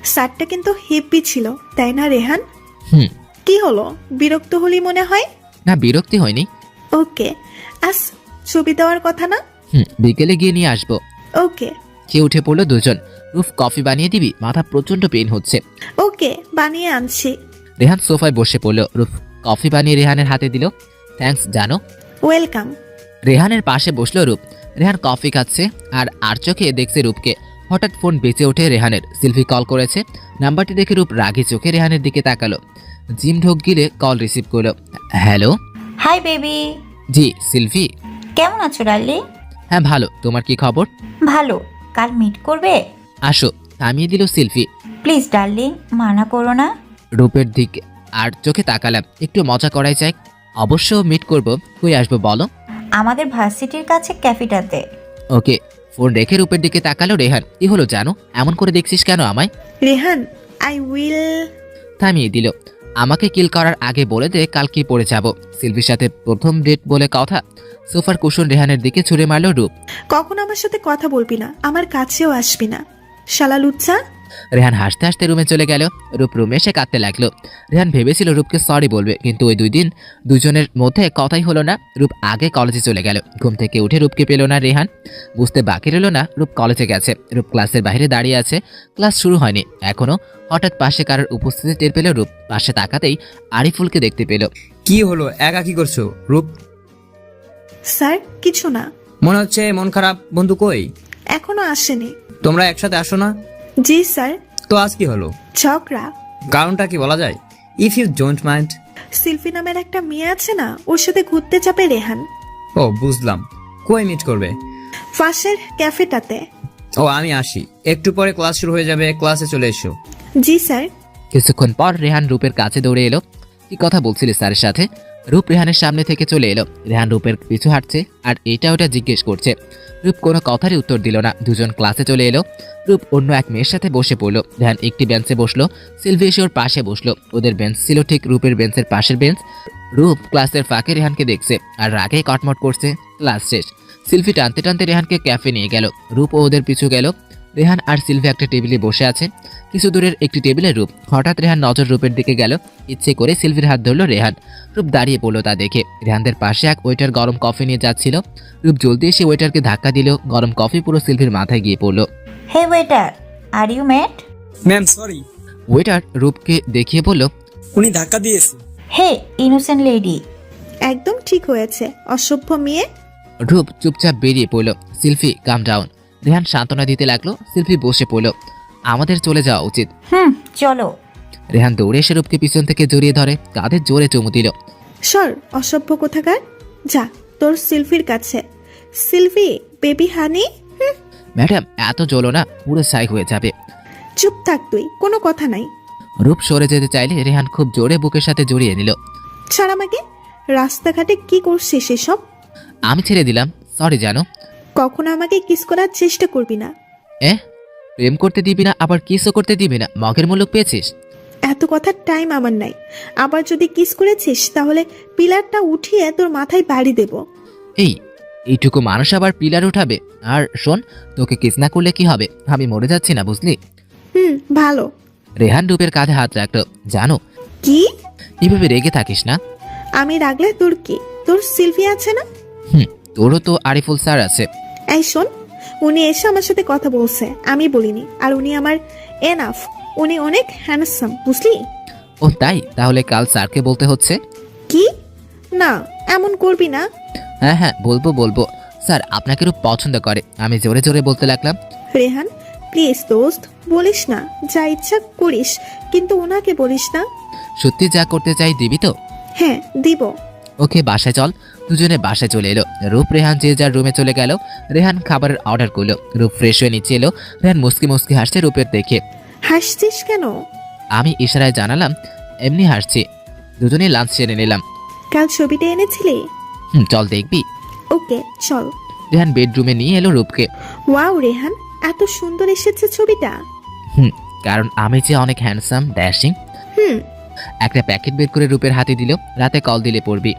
স্যারটা কিন্তু হেপি ছিল, তাই না রেহান? হুম। কি হলো, বিরক্ত হলি মনে হয়? না, বিরক্তি হয়নি। ওকে, আজ ছবি দেওয়ার কথা না? বিকেলে গিয়ে নিয়ে আসবো। ওকে। খেয়ে উঠে পড়লো দুজন। রূপ কফি বানিয়ে দিবি? মাথা প্রচন্ড পেন হচ্ছে। ওকে, বানিয়ে আনছি। রেহান সোফায় বসে পড়লো। রূপ কফি বানিয়ে রেহানের হাতে দিল। থ্যাঙ্কস জানো। ওয়েলকাম। রেহানের পাশে বসলো রূপ। রেহান কফি খাচ্ছে আর চোখে দেখছে রূপকে। হঠাৎ ফোন বেঁচে ওঠে রেহানের। সিলভি কল করেছে। নাম্বারটি দেখে রূপ রাগী চোখে রেহানের দিকে তাকালো। জিম ঢোক গিলে কল রিসিভ করলো। হ্যালো। Hi baby. জি সিলভি। কেমন আছো ডার্লিং? হ্যাঁ ভালো, তোমার কি খবর? ভালো। কাল মিট করবে? আসো। থামিয়ে দিল সিলভি। প্লিজ ডার্লিং, মানা করো না। রূপের দিকে আর চোখে তাকালাম। একটু মজা করাই চাই। অবশ্য মিট করব। কই আসবো বলো? আমাদের ভার্সিটির কাছে ক্যাফেটাতে। ওকে। ফোন রেখে রূপের দিকে তাকালো রেহান। কি হলো জানো? এমন করে দেখছিস কেন আমায়? Rehan, I will. থামিয়ে দিল। আমাকে কিল করার আগে বলে দে কাল কি পড়ে যাব। সিলভির সাথে প্রথম ডেট বলে কথা। সোফার কুশন রেহানের দিকে ছুঁড়ে মারলো রূপ। কখন আমার সাথে কথা বলবি না, আমার কাছেও আসবি না, শালা লুচ্চা। রেহান হাসতে হাসতে রুমে চলে গেল। রূপ রুমে এসে কাঁদতে লাগলো। রেহান ভেবেছিল রূপকে সরি বলবে, কিন্তু ওই দুজনের মধ্যে কথাই হলো না। রূপ আগে কলেজে চলে গেল। ঘুম থেকে উঠে রূপকে পেল না রেহান। বুঝতে বাকি রইল না রূপ কলেজে গেছে। রূপ ক্লাসের বাইরে দাঁড়িয়ে আছে। ক্লাস শুরু হয়নি এখনো। হঠাৎ পাশে কারোর উপস্থিতি টের পেল রূপ। পাশে তাকাতেই আরিফুলকে দেখতে পেল। কি হলো, একা কি করছো রূপ? স্যার কিছু না। মনে হচ্ছে মন খারাপ। বন্ধু কই? এখনো আসেনি। তোমরা একসাথে আসো না? জি স্যার। তো আজ কি হলো? ঝগড়া। কারণটা কি বলা যায়? If you don't mind. সিলফি নামের একটা মেয়ে আছে না, ওর সাথে ঘুরতে যাবে রেহান। ও বুঝলাম। কই মিট করবে? পাশের ক্যাফেটাতে। ও আমি আসি, একটু পরে ক্লাস শুরু হয়ে যাবে, ক্লাসে চলে এসো। জি স্যার। কিছুক্ষণ পর রেহান রূপের কাছে দৌড়ে এলো। কি কথা বলছিলি স্যারের সাথে? রূপ রেহানের সামনে থেকে চলে এলো। রেহান রূপের পিছু হাঁটছে আর এটা ওটা জিজ্ঞেস করছে। রূপ কোনো কথারই উত্তর দিল না। দুজন ক্লাসে চলে এলো। রূপ অন্য এক মেয়ের সাথে বসে পড়লো। রেহান একটি বেঞ্চে বসলো। সিলভি এসে ওর পাশে বসলো। ওদের বেঞ্চ ছিল ঠিক রূপের বেঞ্চের পাশের বেঞ্চ। রূপ ক্লাসের ফাঁকে রেহানকে দেখছে আর রাগে কটমট করছে। ক্লাস শেষ। সিলভি টানতে টানতে রেহানকে ক্যাফে নিয়ে গেল। রূপ ওদের পিছু গেল। রেহান আর সিলভি একটা টেবিলে বসে আছে। কিছু দূরের একটি টেবিলে রূপ। হঠাৎ রেহান নজর রূপের দিকে গেল। ইচ্ছে করে সিলভির হাত ধরলো রেহান। রূপ দাঁড়িয়ে পড়লো তা দেখে। রেহানদের পাশে এক ওয়েটার গরম কফি নিয়ে যাচ্ছিল। রূপ জলদি এসে ওয়েটারকে ধাক্কা দিল। গরম কফি পুরো সিলভির মাথায় গিয়ে পড়লো। Hey waiter, are you mad? Ma'am sorry, waiter রূপকে দেখিয়ে বলল, উনি ধাক্কা দিয়েছে। Hey innocent lady. একদম ঠিক হয়েছে, অসভ্য মেয়ে। রূপ চুপচাপ বেরিয়ে পড়লো। সিলভি কাম ডাউন। রেহান সান্ত্বনা দিতে লাগলো। সিলভি বসে পড়লো। আমাদের চলে যাওয়া উচিত। চলো। রেহান দৌড়ে এসে রূপকে পিছন থেকে জড়িয়ে ধরে কাঁধে জোরে চুমু দিল। সর, অসভ্য কোথাকার। যা তোর সিলফির কাছে। সিলভি বেবি হানি। ম্যাডাম এত জ্বলো না, পুরো সাই হয়ে যাবে। চুপ থাক তুই, কোনো কথা নাই। রূপ সরে যেতে চাইলে রেহান খুব জোরে বুকের সাথে জড়িয়ে নিল। ছাড় আমাকে। রাস্তাঘাটে কি করছিস এসব? আমি ছেড়ে দিলাম, সরি জানো। কখনো আমাকে কিস করার চেষ্টা করবি না। প্রেম করতে দিবি না, আবার কিসও করতে দিবি না, মগের মুলুক পেয়েছিস। এত কথার টাইম আমার নাই। আবার যদি কিস করেছিস তাহলে পিলারটা উঠিয়ে তোর মাথায় বাড়ি দেব। এইটুকু মানুষ আবার পিলার উঠাবে? আর শোন, তোকে কিস না করলে কি হবে? আমি মরে যাচ্ছি না, বুঝলি? ভালো। রেহান রূপের কাঁধে হাত রাখলো। জানো, কি? এভাবে রেগে থাকিস না। আমি রাগলে তোর কি? তোর সিলভি আছে না? তোরও তো আরিফুল স্যার আছে। এই শোন, উনি এসে আমার সাথে কথা বলছে, আমি বলিনি। আর উনি আমার এনাফ। উনি অনেক হ্যান্ডসাম, বুঝলি? ও তাই? তাহলে কাল স্যারকে বলতে হচ্ছে। কি? না, এমন করবি না। হ্যাঁ বলবো। স্যার আপনাকে খুব পছন্দ করে। আমি জোরে জোরে বলতে লাগলাম। রেহান প্লিজ দোস্ত, বলিস না। যা ইচ্ছা করিস, কিন্তু ওনাকে বলিস না। সত্যি যা করতে চাই দিবি তো? হ্যাঁ দিব। ওকে বাসায় চল। দুজনে বাসায় চলে এলো। রূপ রেহান যে যার রুমে চলে গেল। রেহান খাবারের অর্ডার করলো। রূপ ফ্রেশ হয়ে নিচে এলো। রেহান মুস্কি হাসছে রূপের দেখে। হাসছিস কেন? আমি ইশারায় জানালাম এমনি হাসছি। দুজনে লাঞ্চ সেরে নিলাম। কাল ছবিটা এনেছিলি? চল দেখবি। ওকে চল। রেহান বেডরুমে নিয়ে এলো রূপকে। ওয়াও রেহান, এত সুন্দর এসেছে ছবিটা। কারণ আমি যে অনেক হ্যান্ডসাম, ড্যাশিং। একটা প্যাকেট বের করে রূপের হাতে দিল। রাতে কল দিলে পড়বি।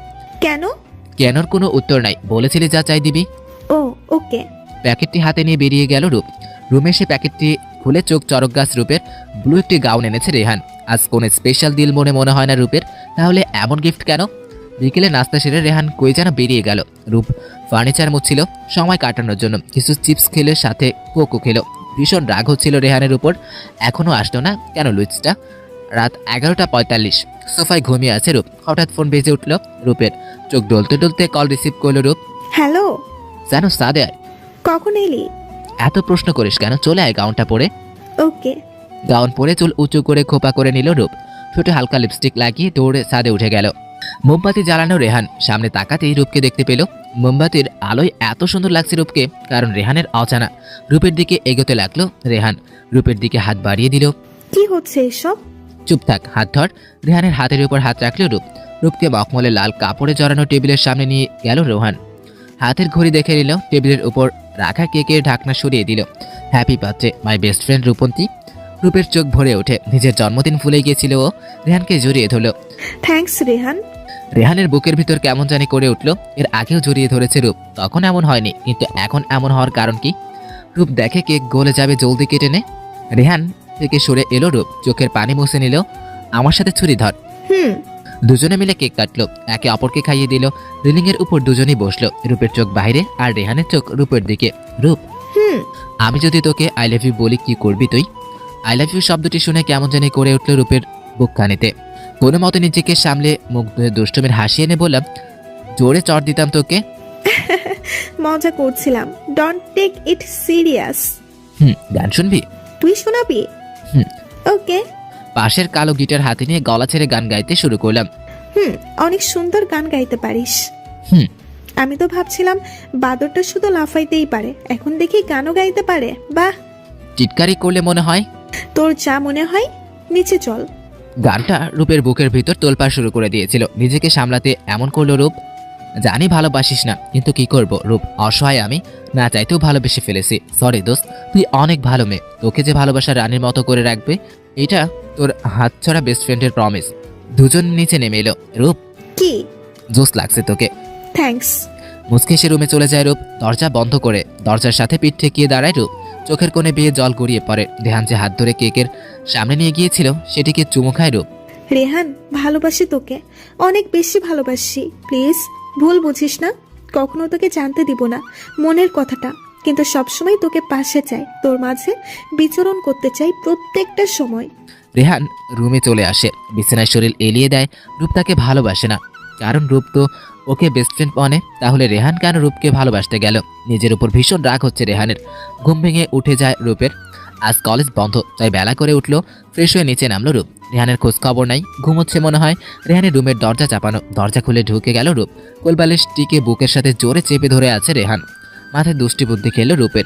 কেন? কেনর কোনো উত্তর নাই, বলেছিলি যা চাই দিবি। ও ওকে। প্যাকেটটি হাতে নিয়ে বেরিয়ে গেল রূপ। রুমে এসে প্যাকেটটি খুলে চোখ চরক গাছ রূপের ব্লু একটি গাউন এনেছে রেহান। আজ কোন স্পেশাল দিল মনে হয় না রূপের। তাহলে এমন গিফট কেন? বিকেলে নাস্তা সেরে রেহান কই যেন বেরিয়ে গেল। রূপ ফার্নিচার মুছছিল সময় কাটানোর জন্য। কিছু চিপস খেলে সাথে কোকো খেলো। ভীষণ রাগ হচ্ছিল রেহানের উপর। এখনো আসলো না কেন লুইসটা? রাত 11:45। সোফায় ঘুমিয়ে আছে রূপ। হঠাৎ ফোন বেজে উঠল রূপের। চোখ ডলতে ডলতে কল রিসিভ করলো রূপ। হ্যালো। জানো সাদে আয়। কখন এলি? এত প্রশ্ন করিস কেন? চলে আয় গাউনটা পরে। ওকে। গাউন পরে চুল উঁচু করে খোপা করে নিল রূপ। ঠোঁটে হালকা লিপস্টিক লাগিয়ে দৌড়ে ছাদে উঠে গেল। মোমবাতি জ্বালানো রেহান সামনে তাকাতেই রূপকে দেখতে পেল। মোমবাতির আলোয় এত সুন্দর লাগছে রূপকে, কারণ রেহানের অজানা। রূপের দিকে এগোতে লাগলো রেহান। রূপের দিকে হাত বাড়িয়ে দিল। কি হচ্ছে এসব? চুপ থাক, হাত ধর। রেহানের হাতের উপর হাত রাখলো রূপ। রূপকে মখমলে লাল কাপড়ে জড়ানো টেবিলের সামনে নিয়ে গেল রোহান। হাতের ঘড়ি দেখে নিল। টেবিলের উপর রাখা কেকের ঢাকনা সরিয়ে দিল। Happy birthday my best friend Rupanti. রূপের চোখ ভরে ওঠে। নিজের জন্মদিন ভুলে গিয়েছিল ও। রেহানকে জড়িয়ে ধরল। থ্যাঙ্কস রেহান। রেহানের বুকের ভিতর কেমন জানি করে উঠল। এর আগেও জড়িয়ে ধরেছে রূপ, তখন এমন হয়নি, কিন্তু এখন এমন হওয়ার কারণ কি? রূপ দেখে কেক গলে যাবে জলদি কেটে নে। রেহান থেকে সরে এলো রূপ। চোখের পানি মুছে নিল। আমার সাথে ছুরি ধর। দুজনে মিলে কেক কাটলো। একে অপরকে খাইয়ে দিল। রিলিং এর উপর দুজনেই বসলো। রূপের চোখ বাইরে আর রেহানের চোখ রূপের দিকে। রূপ, আমি যদি তোকে আই লাভ ইউ বলি কি করবি তুই? আই লাভ ইউ শব্দটি শুনে কেমন জানি করে উঠল রূপের বুকখানিতে। কোনো মতে নিজেকে সামলে মুখ ধুয়ে দুষ্টুমির হাসি এনে বললাম, জোরে চড় দিতাম তোকে। মজা করছিলাম, ডোন্ট টেক ইট সিরিয়াস। গান শুনবি? তুই শোনাবি? ওকে। পাশের কালো গিটার হাতে নিয়ে গলা ছেড়ে গান গাইতে শুরু করলাম। অনেক সুন্দর গান গাইতে পারিস। হুম। আমি তো ভাবছিলাম বাদরটা শুধু লাফাইতেই পারে, এখন দেখি গানও গাইতে পারে। বাহ, চিৎকারি করলে মনে হয়। তোর যা মনে হয়, নিচে চল। গানটা রূপের বুকের ভিতর তোলপাড় শুরু করে দিয়েছিল। নিজেকে সামলাতে এমন করলো রূপ। জানি ভালোবাসিস না, কিন্তু কি করব রূপ, অসহায় আমি, না চাইতেও ভালোবেসে ফেলেছি। সরি দোস্ত, তুই অনেক ভালো মেয়ে, তোকে যে ভালোবাসা রানীর মতো করে রাখবে এটা তোর হাতছড়া বেস্ট ফ্রেন্ডের প্রমিস। দুজন নিচে নেমে এলো। রূপ, কি? জোস লাগছে তোকে। থ্যাঙ্কস। মুচকে সে রুমে চলে যায় রূপ। দরজা বন্ধ করে দরজার সাথে পিঠ ঠেকিয়ে দাঁড়ায় রূপ। চোখের কোণে বেয়ে জল গড়িয়ে পড়ে। রেহান যে হাত ধরে কেকের সামনে নিয়ে গিয়েছিল সেটিকে চুমু খায় রূপ। রেহান, ভালোবাসি তোকে, অনেক বেশি ভালোবাসি। প্লিজ ভুল বুঝিস না, কখনো তোকে জানতে দিব না মনের কথাটা, কিন্তু সবসময় তোকে পাশে চাই, তোর মাঝে বিচরণ করতে চাই প্রত্যেকটা সময়। রেহান রুমে চলে আসে, বিছানায় শরীর এলিয়ে দেয়। রূপ তাকে ভালোবাসে না, কারণ রূপ তো ওকে বেস্ট ফ্রেন্ড মানে। তাহলে রেহান কেন রূপকে ভালোবাসতে গেল? নিজের উপর ভীষণ রাগ হচ্ছে রেহানের। ঘুম ভেঙে উঠে যায় রূপের। আজ কলেজ বন্ধ, তাই বেলা করে উঠলো। ফ্রেশ হয়ে নিচে নামলো রূপ। রেহানের খোঁজ খবর নাই, ঘুমোচ্ছে মনে হয়। রেহানের রুমের দরজা চাপানো, দরজা খুলে ঢুকে গেল রূপ। কোলবালিশটিকে বুকের সাথে জোরে চেপে ধরে আছে রেহান। মাথায় দুষ্টি বুদ্ধি খেললো রূপের।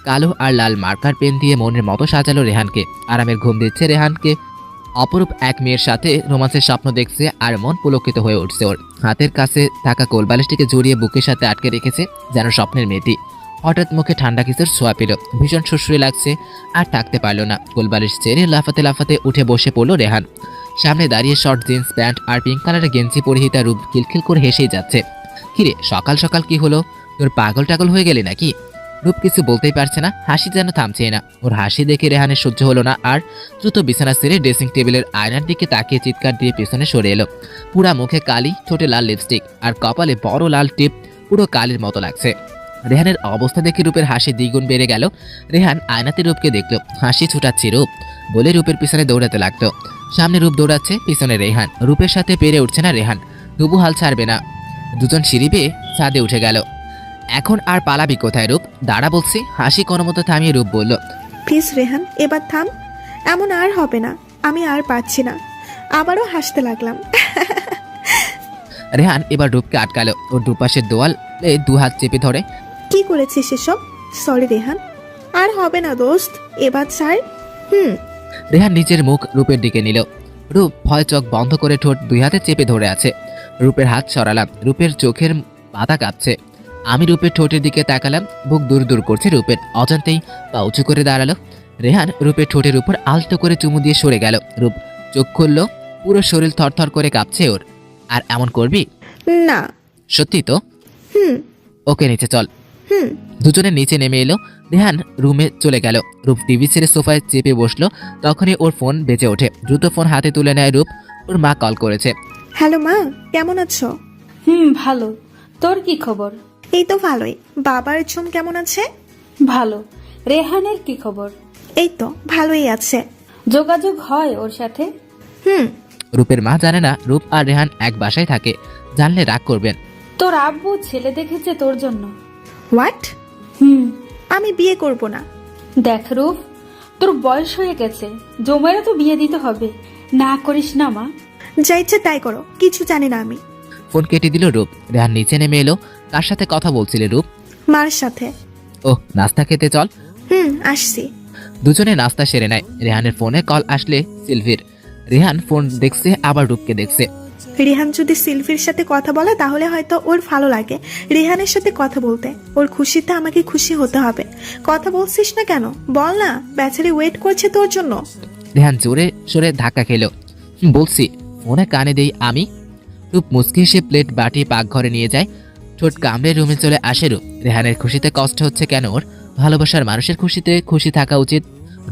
কালো আর লাল মার্কার পেন দিয়ে মনের মতো সাজালো রেহানকে। আরামের ঘুম দিচ্ছে রেহানকে। অপরূপ এক মেয়ের সাথে রোমান্সের স্বপ্ন দেখছে আর মন পুলকিত হয়ে উঠছে ওর। হাতের কাছে থাকা কোলবালিশটিকে জড়িয়ে বুকের সাথে আটকে রেখেছে যেন স্বপ্নের মেয়েটি। হঠাৎ মুখে ঠান্ডা কিছুর ছোঁয়া পেল, ভীষণ সুশ্রী লাগছে। আর থাকতে পারল না, কোলবালিশ ছেড়ে লাফাতে লাফাতে উঠে বসে পড়ল রেহান। সামনে দাঁড়িয়ে শর্ট জিন্স প্যান্ট আর পিঙ্ক কালারের গেঞ্জি পরিহিতা রূপ খিলখিল করে হেসেই যাচ্ছে। কিরে, সকাল সকাল কি হলো? তোর পাগল টাগল হয়ে গেলি নাকি? রূপ কিছু বলতেই পারছে না, হাসি যেন থামছে না। ওর হাসি দেখে রেহানের সহ্য হলো না, আর দ্রুত বিছানা ছেড়ে ড্রেসিং টেবিলের আয়নার দিকে তাকিয়ে চিৎকার দিয়ে পেছনে সরে এলো। পুরা মুখে কালি, ঠোঁটে লাল লিপস্টিক আর কপালে বড় লাল টিপ, পুরো কালির মতো লাগছে। রেহানের অবস্থা দেখে রূপের হাসি দ্বিগুণ বেড়ে গেল। রেহান আয়নাতে রূপকে দেখলো, হাসি ছুটাচ্ছি রূপ বলে রূপের পিছনে দৌড়াতে লাগতো। সামনে রূপ দৌড়াচ্ছে, পিছনে রেহান। রূপের সাথে পেরে উঠছে না রেহান, তবু হাল ছাড়বে না। দুজন সিঁড়ি বেয়ে ছাদে উঠে গেল। এখন আর পালাবি কোথায় রূপ? দাঁড়া বলছি। হাসি কোনো মতো থামিয়ে রূপ বলল, প্লিজ রেহান, এবার থাম, এমন আর হবে না, আমি আর পারছি না। আবারও হাসতে লাগলাম। রেহান এবার রূপকে আটকালো। ওর দুপাশের দোয়ালে দু হাত চেপে ধরে। কি করেছিস এসব? সরি রেহান, আর হবে না দোস্ত, এবার ছাড়। রেহান নিজের মুখ রূপের দিকে নিল। রূপ ভয় চোখ বন্ধ করে ঠোঁট দুই হাতে চেপে ধরে আছে। রূপের হাত সরালাম, রূপের চোখের পাতা কাঁপছে। আমি রূপের ঠোঁটের দিকে তাকালাম, বুক দূর দূর করছে রূপের। অজান্তেই পা উঁচু করে দাঁড়ালো। রেহান রূপের ঠোঁটের উপর আলতো করে চুমু দিয়ে সরে গেল। রূপ চোখ খুললো, পুরো শরীর থরথর করে কাঁপছে ওর। আর এমন করবি না। সত্যি তো? ওকে নিচে চল। হুম। দুজনে নিচে নেমে এলো। রেহান রুমে চলে গেল। রূপ টিভি ছেড়ে সোফায় চেপে বসলো। তখনই ওর ফোন বেজে ওঠে। দ্রুত ফোন হাতে তুলে নেয় রূপ। ওর মা কল করেছে। হ্যালো মা, কেমন আছো? ভালো। তোর কি খবর? এই তো ভালোই। বাবার ঝুম কেমন আছে? ভালো। রেহানের কি খবর? এই তো ভালোই আছে। যোগাযোগ হয় ওর সাথে? রূপের মা জানে না রূপ আর রেহান এক বাসায় থাকে, জানলে রাগ করবেন। তোর আব্বু ছেলে দেখেছে তোর জন্য। হোয়াট? আমি বিয়ে করব না। দেখ রূপ, তোর বয়স হয়ে গেছে, জমাইরা তো বিয়ে দিতে হবে। না করিস না মা। যা ইচ্ছে তাই করো, কিছু জানি না আমি। ফোন কেটে দিল রূপ। রেহান নিচে নেমে এলো। কার সাথে কথা বলছিলে রূপ? মার সাথে। ওহ, নাস্তা খেতে চল। আসছি। দুজনে নাস্তা সেরে নেয়। রেহানের ফোনে কল আসলে সিলভির। রেহান ফোন দেখছে, আবার রূপকে দেখছে। রেহান যদি সিলভির সাথে কথা বলে তাহলে হয়তো ওর ভালো লাগে রেহানের সাথে কথা বলতে। ওর খুশিতে আমাকে খুশি হতে হবে। কথা বলছিস না কেন? বল না, বেচারি ওয়েট করছে তোর জন্য। রেহান জোরে সরে ধাক্কা খেলো। বলছি, ফোনে কানে দেই আমি। রূপ মুচকি এসে প্লেট বাটি পাকঘরে নিয়ে যায়। ঠোঁট কামড়ে রুমে চলে আসে রূপ। রেহানের খুশিতে কষ্ট হচ্ছে কেন ওর? ভালোবাসার মানুষের খুশিতে খুশি থাকা উচিত।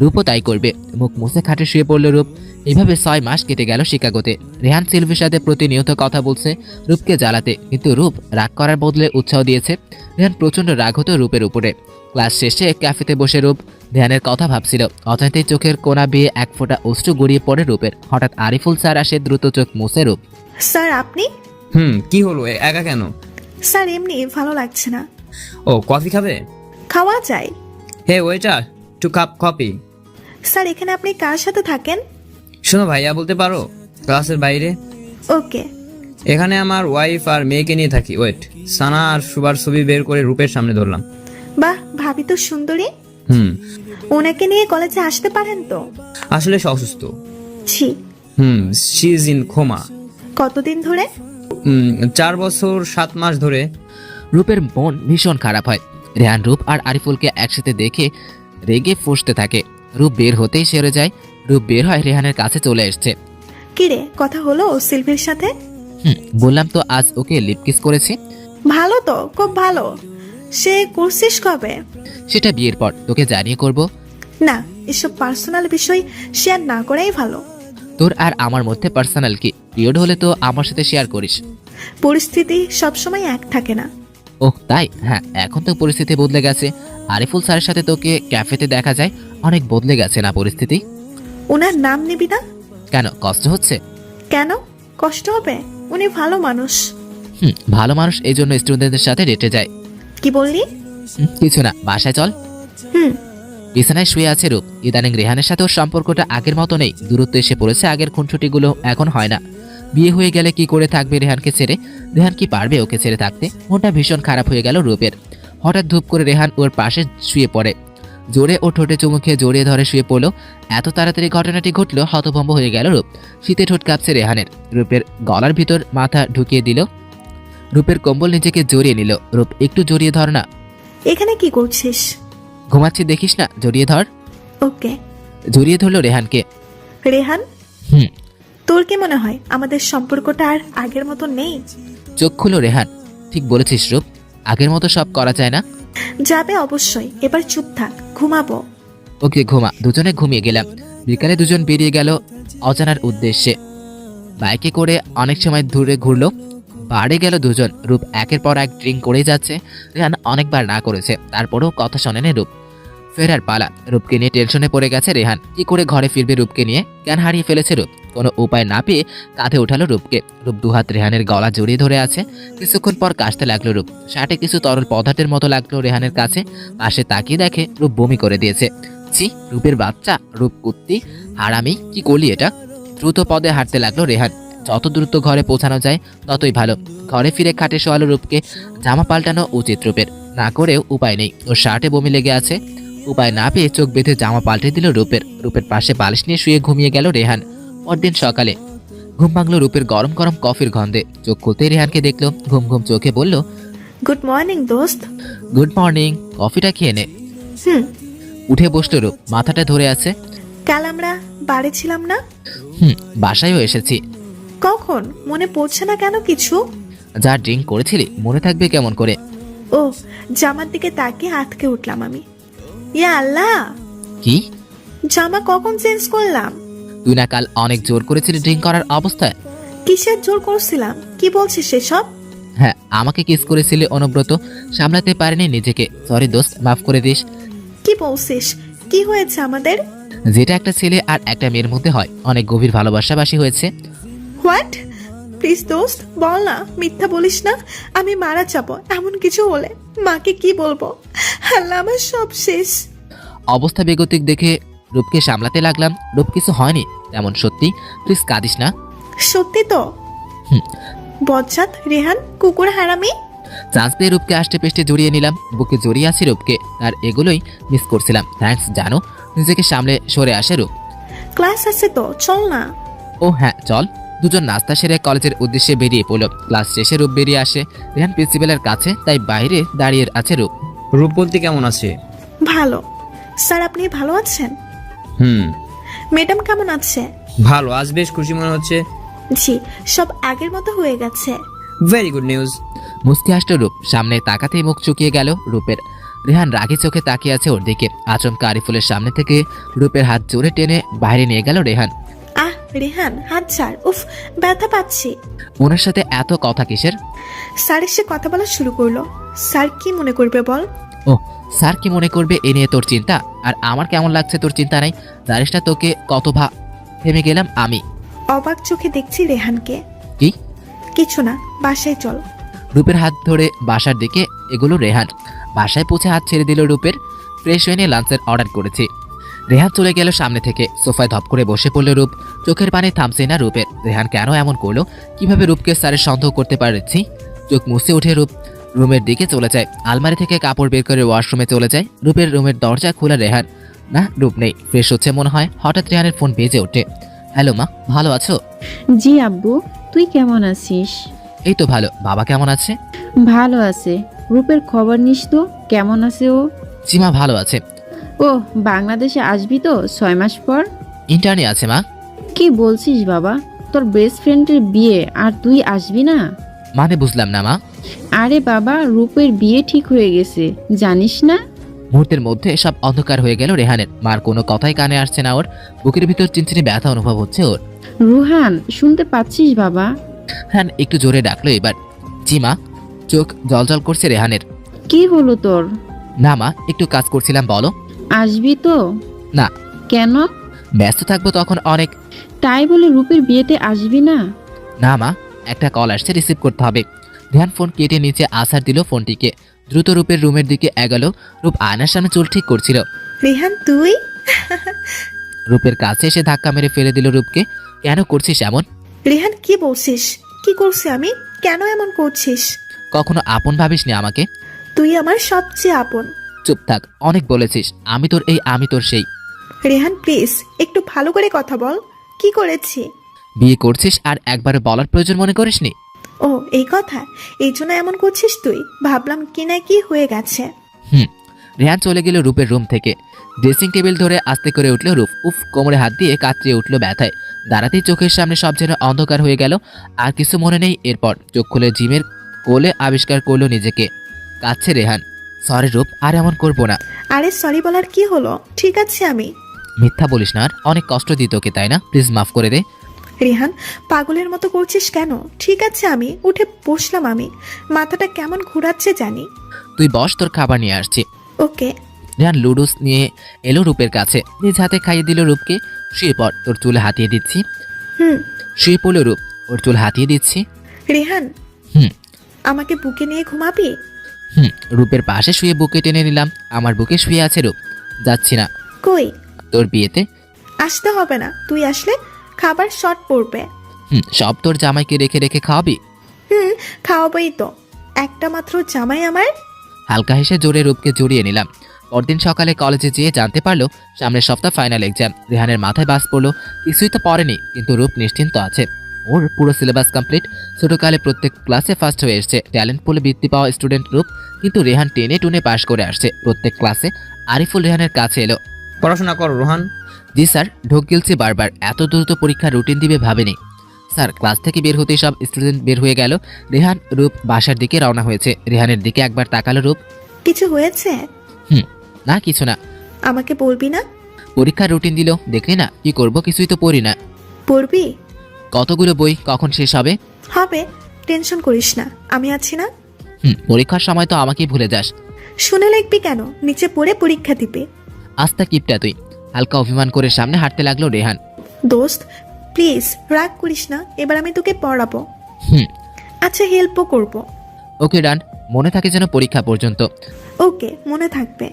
রূপও তাই করবে। মুখ মুছে খাটে শুয়ে পড়ল রূপ। এইভাবে 6 মাস কেটে গেল শিকাগোতে। রেহান সিলভির সাথে প্রতিনিয়ত কথা বলছে রূপকে জ্বালাতে, কিন্তু রূপ রাগ করার বদলে উৎসাহ দিয়েছে। রেহান প্রচন্ড রাগ হতো রূপের উপরে। ক্লাস শেষে ক্যাফেতে বসে রূপ ধ্যানের কথা ভাবছিল। অজান্তেই চোখের কোনা বেয়ে এক ফোঁটা অশ্রু গড়িয়ে পড়ে রূপের। হঠাৎ আরিফুল স্যার আসে, দ্রুত চোখ মুছে রূপ। স্যার আপনি? কি হলো, একা কেন? স্যার এমনি ভালো লাগছে না। ও, কফি খাবে? খাওয়া যায়। Hey waiter, two cup coffee. Sir এখানে আপনি কার সাথে থাকেন? শোনো ভাইয়া বলতে পারো, ক্লাসের বাইরে। ওকে। এখানে আমার ওয়াইফ আর মেয়েকে নিয়ে থাকি। ওয়েট, সানা আর সুবার ছবি বের করে রূপের সামনে ধরলাম। বাহ, ভাবি তো সুন্দরী। হুম, ওনাকে নিয়ে কলেজে আসতে পারেন তো? আসলে সে অসুস্থ। ছি। She is in coma. কতদিন ধরে? 4 বছর 7 মাস ধরে। রূপের মন ভীষণ খারাপ হয়। রেহান, রূপ আর আরিফুলকে একসাথে দেখে রেগে ফুঁসতে থাকে। রূপ বের হতেই সেরে যায়। রূপ বের হয়, রেহানের কাছে চলে এসছে। কিরে, কথা হলো সিলভির সাথে? বললাম তো আজ ওকে লিপ কিস করেছি। ভালো তো, খুব ভালো। সে করছিস কবে? সেটা বিয়ের পর তোকে জানিয়ে করব। না, এসব পার্সোনাল বিষয় শেয়ার না করাই ভালো। তোর আর আমার মধ্যে পার্সোনাল কি? পিরিয়ড হলে তো আমার সাথে শেয়ার করিস। পরিস্থিতি সবসময় এক থাকে না। ওহ তাই? হ্যাঁ, এখন তো পরিস্থিতি বদলে গেছে। আরিফুল স্যারের সাথে তোকে ক্যাফেতে দেখা যায়, অনেক বদলে গেছে না পরিস্থিতি? ওনার নাম নিবি না? কেন, কষ্ট হচ্ছে? কেন কষ্ট হবে? উনি ভালো মানুষ। ভালো মানুষ, এই জন্য স্টুডেন্টদের সাথে ডেটে যায়। কি বললি? কিছু না, বাসায় চল। হুম। বিছানায় শুয়ে আছে রূপ। ইদানিং রেহানের সাথে ওর সম্পর্কটা আগের মতো নেই, দূরত্ব এসে পড়েছে। আগের খুনসুটিগুলো এখন হয় না। বিয়ে হয়ে গেলে কি করে থাকবে রেহানকে ছেড়ে? রেহান কি পারবে ওকে ছেড়ে থাকতে? মনটা ভীষণ খারাপ হয়ে গেল রূপের। হঠাৎ ধূপ করে রেহান ওর পাশে শুয়ে পড়ে। জোরে ও ঠোঁটে চুমু খেয়ে জড়িয়ে ধরে শুয়ে পড়লো। এত তাড়াতাড়ি ঘটনাটি ঘটলো, হতভম্ব হয়ে গেল রূপ। শীতে ঠোঁট কাঁপছে রেহানের। রূপের গলার ভিতর মাথা ঢুকিয়ে দিল। রূপের কম্বল নিজেকে জড়িয়ে নিল। রূপ, একটু জড়িয়ে ধর না। এখানে কি করছিস? ঘুমাচ্ছি দেখিস না, জড়িয়ে ধর। ওকে। জড়িয়ে ধরলো রেহানকে। রেহান, হুম। তোর কি মনে হয় আমাদের সম্পর্কটা আর আগের মতো নেই? চোখ খুলো রেহান। ঠিক বলেছিস রূপ, আগের মতো সব করা যায় না। যাবে অবশ্যই, এবার চুপ থাক, ঘুমাবো। ওকে ঘুমা। দুজনে ঘুমিয়ে গেলাম। বিকালে দুজন বেরিয়ে গেল অজানার উদ্দেশ্যে। বাইকে করে অনেক সময় দূরে ঘুরলো। বাড়ি গেল দুজন। রূপ একের পর এক ড্রিঙ্ক করেই যাচ্ছে। রেহান অনেকবার না করেছে, তারপরেও কথা শোনেনি রূপ। ফেরার পালা। রূপকে নিয়ে টেনশনে পড়ে গেছে রেহান। কি করে ঘরে ফিরবে রূপকে নিয়ে? জ্ঞান হারিয়ে ফেলেছে রূপ। কোনো উপায় না পেয়ে কাঁধে উঠালো রূপকে। রূপ দুহাত রেহানের গলা জড়িয়ে ধরে আছে। কিছুক্ষণ পর কাশতে লাগলো রূপ। শার্টে কিছু তরল পদার্থের মতো লাগলো রেহানের কাছে। পাশে তাকিয়ে দেখে রূপ বমি করে দিয়েছে। ছি, রূপের বাচ্চা, রূপ কুত্তি, হারামি, কি করলি এটা? দ্রুত পদে হাঁটতে লাগলো রেহান। যত দ্রুত ঘরে পৌঁছানো যায় ততই ভালো। ঘরে ফিরে খাটে শোয়ালো রূপকে। জামা পাল্টানো উচিত রূপের, না করেও উপায় নেই। ওর শার্টে বমি লেগে আছে। উপায় না পেয়ে চোখ বেঁধে জামা পাল্টে দিল রূপের। রূপের পাশে বালিশ নিয়ে শুয়ে ঘুমিয়ে গেল রেহান। পরদিন সকালে ঘুম ভাঙলো রূপের গরম গরম কফির গন্ধে। চোখ খুলতেই রেহানকে দেখলো। ঘুম ঘুম চোখে বলল, গুড মর্নিং দোস্ত। গুড মর্নিং, কফিটা খেয়ে নে। হুম। উঠে বসলো রূপ, মাথাটা ধরে আছে। কাল আমরা বাড়ি ছিলাম না? বাসায়ও এসেছি। কখন? মনে পড়ছে না কেন কিছু? যা ড্রিঙ্ক করেছিলি মনে থাকবে কেমন করে? ও, জামার দিকে তাকিয়ে আটকে উঠলাম আমি। ইয়া আল্লাহ, কি? জামা কখন চেঞ্জ করলাম? তুই না কাল অনেক জোর করেছিলি ড্রিঙ্ক করার অবস্থায়? কিসের জোর করছিলাম? কি বলছিস সেসব? হ্যাঁ, আমাকে কিস করেছিলি অনুব্রত, সামলাতে পারিনি নিজেকে। সরি দোস্ত, মাফ করে দিস। কি বলছিস? কি হয়েছে আমাদের? যেটা একটা ছেলে আর একটা মেয়ের মধ্যে হয়, অনেক গভীর ভালোবাসাবাসী হয়েছে। হোয়াট? প্লিজ দোস্ত বল না, মিথ্যা বলিস না। আমি মারা যাব এমন কিছু হলে। মাকে কি বলবো? আল্লাহ, আমার সব শেষ। অবস্থা বেগতিক দেখে রূপকে সামলাতে লাগলাম। রূপ, কিছু হয়নি তেমন, সত্যি, প্লিজ কাঁদিস না। সত্যি তো? বজ্জাত, রেহান, কুকুর হারামি। চান্স পেয়ে রূপকে আষ্টে পেষ্টে জড়িয়ে নিলাম। বুকে জড়িয়ে আছি রূপকে, আর এগুলোই মিস করছিলাম। থ্যাঙ্কস জানো। নিজেকে সামলে সরে আসে রূপ। ক্লাস আছে তো, চল না। ও হ্যাঁ চল। দুজন নাস্তা সেরে কলেজের উদ্দেশ্যে বেরিয়ে পড়ল। ক্লাস শেষে রূপ বেরিয়ে আসে রেহান প্রিন্সিপালের কাছে, তাই বাইরে দাঁড়িয়ে আছে রূপ। রূপবতী কেমন আছে? ভালো স্যার, আপনি ভালো আছেন? ম্যাডাম কেমন আছে? ভালো, আজ বেশ খুশি মনে হচ্ছে। জি, সব আগের মতো হয়ে গেছে। Very good news. মুস্কি হাসল রূপ। সামনে তাকাতেই মুখ চুকিয়ে গেল রূপের। রেহান রাগি চোখে তাকিয়ে আছে ওর দিকে। আচমকা আরিফুলের সামনে থেকে রূপের হাত জোরে টেনে বাইরে নিয়ে গেল রেহান। আহ রেহান, হাত ছাড়। উফ, ব্যথা পাচ্ছি। ওনার সাথে এত কথা কিসের? স্যার এসে কথা বলা শুরু করলো। স্যার কি মনে করবে বল? ও, স্যার কি মনে করবে এ নিয়ে তোর চিন্তা? আর আমার কেমন লাগছে তোর চিন্তা নাই? জানিস না তোকে কত থেমে গেলাম আমি। অবাক চোখে দেখছি রেহানকে। কি? কিছু না, বাসায় চল। রূপের হাত ধরে বাসার দিকে এগুলো রেহান। বাসায় পৌঁছে হাত ছেড়ে দিল রূপের। ফ্রেশ হয়ে নিয়ে লাঞ্চের অর্ডার করেছি। রেহান চলে গেল সামনে থেকে। সোফায় ধপ করে বসে পড়ল রূপ। চোখের পানি থামছে না রূপের। রেহান কেন এমন করলো? কিভাবে রূপকে স্যারের সন্দেহ করতে পারছি? চোখ মুছে উঠে রূপ রুমের দিকে চলে যায়। আলমারি থেকে কাপড় বের করে ওয়াশরুমে চলে যায়। রূপের রুমের দরজা খোলা। রেহান না, রূপ নেই। ফ্রেশ হচ্ছে মনে হয়। হঠাৎ রেহানের ফোন বেজে ওঠে। হ্যালো মা, ভালো আছো? জি আব্বু, তুই কেমন আছিস? এই তো ভালো। বাবা কেমন আছে? ভালো আছে। রূপের খবর নিস তো, কেমন আছে ও? জিমা ভালো আছে। ও বাংলাদেশে আসবি তো 6 মাস পর? ইন্টার্নে আছে মা। কি বলছিস বাবা, তোর বেস্ট ফ্রেন্ডের বিয়ে আর তুই আসবি না? মানে বুঝলাম না মা। আরে বাবা, রূপের বিয়ে ঠিক হয়ে গেছে, জানিস না? মুহূর্তের মধ্যে সব অন্ধকার হয়ে গেল রেহানের। মার কোনো কথাই কানে আসছে না ওর। বুকের ভিতর চিনচিনি ব্যথা অনুভব হচ্ছে ওর। রুহান, শুনতে পাচ্ছিস বাবা? হ্যাঁ, একটু জোরে ডাকলো এবার। জি মা। চোখ জলজল করছে রেহানের। কি হলো তোর? না মা, একটু কাজ করছিলাম। বলো। আসবি তো? না। কেন? ব্যস্ত থাকবো তখন অনেক। তাই বলে রূপের বিয়েতে আসবি না? না মা, একটা কল আসছে, রিসিভ করতে হবে। রেহান ফোন কেটে নিচে আসার দিল ফোনটিকে। দ্রুত রূপের রুমের দিকে এগোলো। রূপ আয়নার সামনে চুল ঠিক করছিল। রেহান তুই? রূপের কাছে এসে ধাক্কা মেরে ফেলে দিল রূপকে। কেন করছিস এমন? রেহান কি বলছিস? কি করছি আমি? কেন এমন করছিস? কখনো আপন ভাবিসনি আমাকে? তুই আমার সবচেয়ে আপন। চুপ থাক, অনেক বলেছিস। আমি তোর এই, আমি তোর সেই। রেহান প্লিজ একটু ভালো করে কথা বল। কি করেছি? বিয়ে করছিস আর একবার বলার প্রয়োজন মনে করিসনি? ও এই কথা, এই জন্য এমন করছিস তুই? ভাবলাম কি না কি হয়ে গেছে। রেহান চলে গেল রূপের রুম থেকে। ড্রেসিং টেবিল ধরে আস্তে করে উঠল রূপ। উফ, কোমরে হাত দিয়ে কাতরিয়ে উঠল ব্যথায়। দাঁড়াতেই চোখের সামনে সব যেন অন্ধকার হয়ে গেল। আর কিছু মনে নেই। এরপর চোখ খুলে জিমের কোলে আবিষ্কার করলো নিজেকে। কাঁদছে রেহান। সরি রূপ, আর এমন করবো না। আরে সরি বলার কি হলো? ঠিক আছে আমি। মিথ্যা বলিস না আর। অনেক কষ্ট দিত ওকে, তাই না? প্লিজ মাফ করে দে। রেহান পাগলের মতো করছিস কেন? ঠিক আছে আমি উঠে বসলাম। আমি মাথাটা কেমন ঘোরাচ্ছে জানি। তুই বস, তোর খাবার নিয়ে আসছি। ওকে। রেহান লুডুস নিয়ে এলো রূপের কাছে। নিজ হাতে খাইয়ে দিল রূপকে। শুয়ে পড়, তোর চুলে হাতিয়ে দিচ্ছি। হুম। শুয়ে পড়ল রূপ। ওর চুল হাতিয়ে দিচ্ছি। রেহান হুম। আমাকে বুকে নিয়ে ঘুমাবি? রূপের পাশে শুয়ে বুকে টেনে নিলাম। আমার বুকে শুয়ে আছে রূপ। যাচ্ছি না। কই? তোর বিয়েতে। আসতে হবে না, তুই আসলে খাবার শর্ট পড়বে। সব তোর জামাইকে রেখে রেখে খাওয়াবি? খাওয়াবই তো, একটা মাত্র জামাই আমার। হালকা হেসে জোরে রূপকে জড়িয়ে নিলাম। পরদিন সকালে কলেজে যেয়ে জানতে পারলো সামনের সপ্তাহ ফাইনাল এক্সাম। রেহানের মাথায় বাস পড়লো। কিছুই তো পড়েনি, কিন্তু রূপ নিশ্চিন্ত আছে। ওর পুরো সিলেবাস কমপ্লিট। ছোটকালে প্রত্যেক ক্লাসে ফার্স্ট হয়ে এসছে। ট্যালেন্ট পুলে বৃত্তি পাওয়া স্টুডেন্ট রূপ। কিন্তু রেহান টেনে টুনে পাশ করে আসছে প্রত্যেক ক্লাসে। আরিফুল রেহানের কাছে এলো। পড়াশোনা কর রোহান। জি স্যার। ঢোক গিলছি বারবার। এত দ্রুত পরীক্ষার রুটিন দিবে ভাবেনি স্যার। ক্লাস থেকে বের হতেই সব স্টুডেন্ট বের হয়ে গেল। রেহান রূপ বাসার দিকে রওনা হয়েছে। রেহানের দিকে একবার তাকালো রূপ। কিছু হয়েছে? না, কিছু না। আমাকে বলবি না? পরীক্ষার রুটিন দিল, দেখলি না? কি করব, কিছুই তো পড়ি না। পড়বি? কতগুলো বই, কখন শেষ হবে? হবে, টেনশন করিস না, আমি আছি না। পরীক্ষার সময় তো আমাকেই ভুলে যাস। শুনে লিখবি কেন? নিচে পড়ে পরীক্ষা দিবে। আস্তা কিপটা তুই। হালকা অভিমান করে সামনে হাঁটতে লাগলো রেহান। দোস্ত প্লিজ রাগ করিস না, এবার আমি তোকে পড়াবো। হুম। আচ্ছা হেল্পও করব। ওকে ডান। মনে থাকে যেন পরীক্ষা পর্যন্ত। ওকে, মনে থাকবে।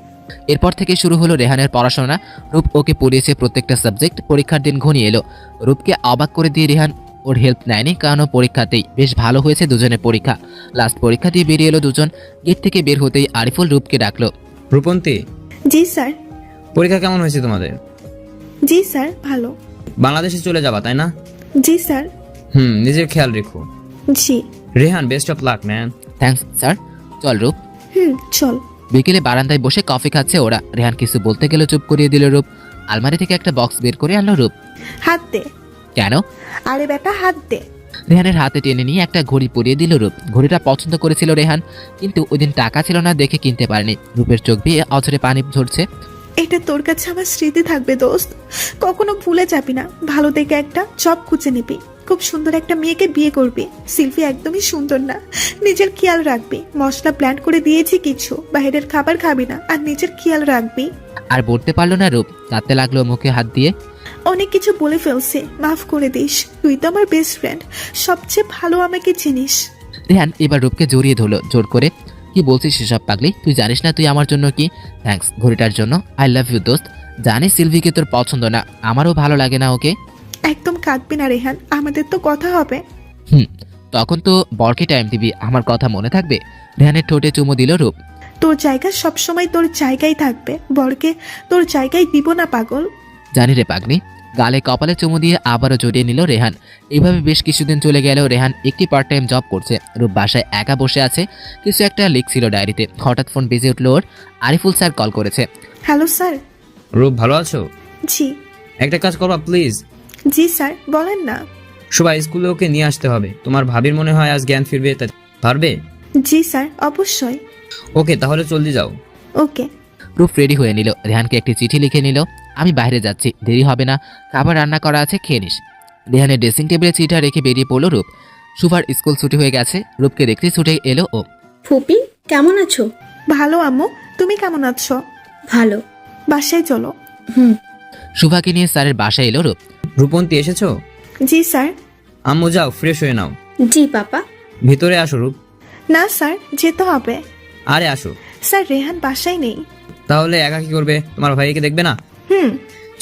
এরপর থেকে শুরু হলো রেহানের পড়াশোনা। রূপ ওকে পড়িয়েছে প্রত্যেকটা সাবজেক্ট। পরীক্ষার দিন ঘনিয়ে এলো। রূপকে অবাক করে দিয়ে রেহান ওর হেল্প নেয়নি, কারণ ও পরীক্ষাতেই বেশ ভালো হয়েছে দুজনের পরীক্ষা। লাস্ট পরীক্ষা দিয়ে বেরিয়ে এলো দুজন। গেট থেকে বের হতেই আরিফুল রূপকে ডাকলো। রূপন্তী, জি স্যার। পরীক্ষা কেমন হয়েছে তোমাদের? জি স্যার, ভালো। বাংলাদেশে চলে যাবা তাই না? জি স্যার। নিজের খেয়াল রেখো। জি। Rehan, best of luck man. Thanks sir. চল রূপ। চল। বিকেলে বারান্দায় বসে কফি খাচ্ছে ওরা। রেহান কিছু বলতে গেলে চুপ করিয়ে দিল রূপ। আলমারি থেকে একটা বক্স বের করে আনলো রূপ। হাত দে। কেন? আরে বেটা হাত দে। রেহানের হাতে টেনে নিয়ে একটা ঘড়ি পরিয়ে দিল রূপ। ঘড়িটা পছন্দ করেছিল রেহান, কিন্তু ওই দিন টাকা ছিল না দেখে কিনতে পারেনি। রূপের চোখ দিয়ে অঝরে পানি ঝরছে। এটা তোর কাছে আমার স্মৃতি থাকবে দোস্ত, কখনো ভুলে যাবি না। ভালো দেখে একটা জব খুঁজে নিবি, খুব সুন্দর একটা মেয়েকে বিয়ে করবি। সিলভি একদমই সুন্দর না, নিজের খেয়াল রাখবি। মশলা প্ল্যান করে দিয়েছি কিছু, বাইরের খাবার খাবি না, আর নিজের খেয়াল রাখবি। আর বলতে পারলো না রূপ। কাঁদতে লাগলো মুখে হাত দিয়ে। অনেক কিছু বলে ফেলছে, মাফ করে দিস। তুই তো আমার বেস্ট ফ্রেন্ড, সবচেয়ে ভালো আমাকে চিনিস। রেহান এবার রূপকে জড়িয়ে ধরলো জোর করে। কি বলছিস সেসব পাগলি? তুই জানিস না তুই আমার জন্য কি? থ্যাঙ্কস ঘড়িটার জন্য। আই লাভ ইউ দোস্ত। জানি সিলভিকে তোর পছন্দ না, আমারও ভালো লাগে না ওকে। একদম কাঁদবি না রেহান, আমাদের তো কথা হবে। তখন তো বরকে টাইম দিবি, আমার কথা মনে থাকবে। রেহানের ঠোঁটে চুমু দিল রূপ। তোর জায়গা সবসময় তোর জায়গায় থাকবে, বরকে তোর জায়গায় দিব না পাগল। জানি রে পাগনি। গালে কপালে চুমু দিয়ে আবারও জড়িয়ে নিল রেহান। এইভাবে বেশ কিছুদিন চলে গেল। রেহান একটি পার্ট টাইম জব করছে, রূপ বাসায় একা বসে আছে, কিছু একটা লিখছিল ডায়েরিতে। হঠাৎ ফোন বেজে উঠল ওর। আরিফুল স্যার কল করেছে। Hello sir. রূপ ভালো আছো? জি। একটা কাজ করবা প্লিজ? জি স্যার, বলেন না। সবাই স্কুলে ওকে নিয়ে আসতে হবে, তোমার ভাবির মনে হয় আজ জ্ঞান ফিরবে, তাই পারবে? জি স্যার, অবশ্যই। ওকে তাহলে জলদি যাও। ওকে। রূপ রেডি হয়ে নিল, রেহানকে একটি চিঠি লিখে নিল। আমি বাইরে যাচ্ছি, দেরি হবে না, খাবার রান্না করা আছে, খেয়ে নিস। রেহানের ড্রেসিং টেবিলে চিঠিটা রেখে বেরিয়ে পড়ল রূপ। সুভার স্কুল ছুটি হয়ে গেছে, রূপকে দেখতে ছুটে এলো ও। ফুপি কেমন আছো? ভালো আম্মু, তুমি কেমন আছো? ভালো। বাসায় চলো। হুম। সুভাকে নিয়ে স্যারের বাসায় এলো রূপ। রূপন্তী এসেছো? জি স্যার। আম্মু যাও ফ্রেশ হয়ে নাও। জি পাপা। ভিতরে আসো রূপ। না স্যার, যেতে হবে। আরে আসো। স্যার রেহান বাসায় নেই। তাহলে একা কি করবে? তোমার ভাইকে দেখবে না?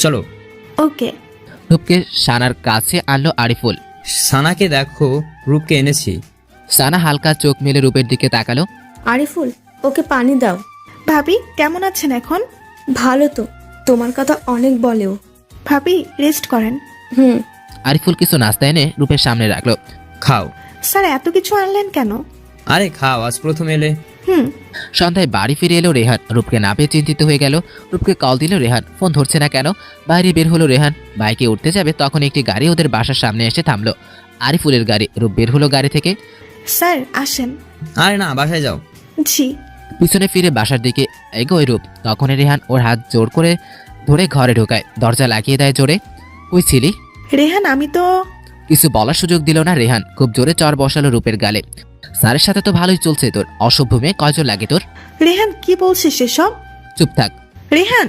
চলো। ওকে। রূপকে সানার কাছে আনলো আরিফুল। সানাকে দেখো, রূপকে এনেছি। সানা হালকা চোখ মেলে রূপের দিকে তাকালো। আরিফুল ওকে পানি দাও। ভাবি কেমন আছেন এখন? ভালো তো, তোমার কথা অনেক বলেও। ভাবি রেস্ট করেন। হুম। আরিফুল কিছু নাস্তা এনে রূপের সামনে রাখলো। খাও। স্যার এত কিছু আনলেন কেন? আরে খাও, আজ প্রথম এলে। সন্ধ্যায় বাড়ি ফিরে এলো রেহান। রূপকে না পেয়ে চিন্তিত হয়ে গেল। রূপকে কল দিল রেহান, ফোন ধরছে না কেন। বাইরে বের হলো রেহান, বাইকে উঠতে যাবে তখন একটি গাড়ি ওদের বাসার সামনে এসে থামলো। আরিফুলের গাড়ি। রূপ বের হলো গাড়ি থেকে। স্যার আসেন। আরে না, বাসায় যাও। জি। পিছনে ফিরে বাসার দিকে এগোয় রূপ। তখনই রেহান ওর হাত জোর করে ধরে ঘরে ঢোকায়, দরজা লাগিয়ে দেয় জোরে। ওই ছিলি? রেহান আমি তো। কিছু বলার সুযোগ দিল না রেহান, খুব জোরে চর বসালো রূপের গালে। স্যারের সাথে তো ভালোই চলছে তোর, অসভ্য মেয়ে, কয়জন লাগে তোর? রেহান কি বলছিস এসব? চুপ থাক। রেহান।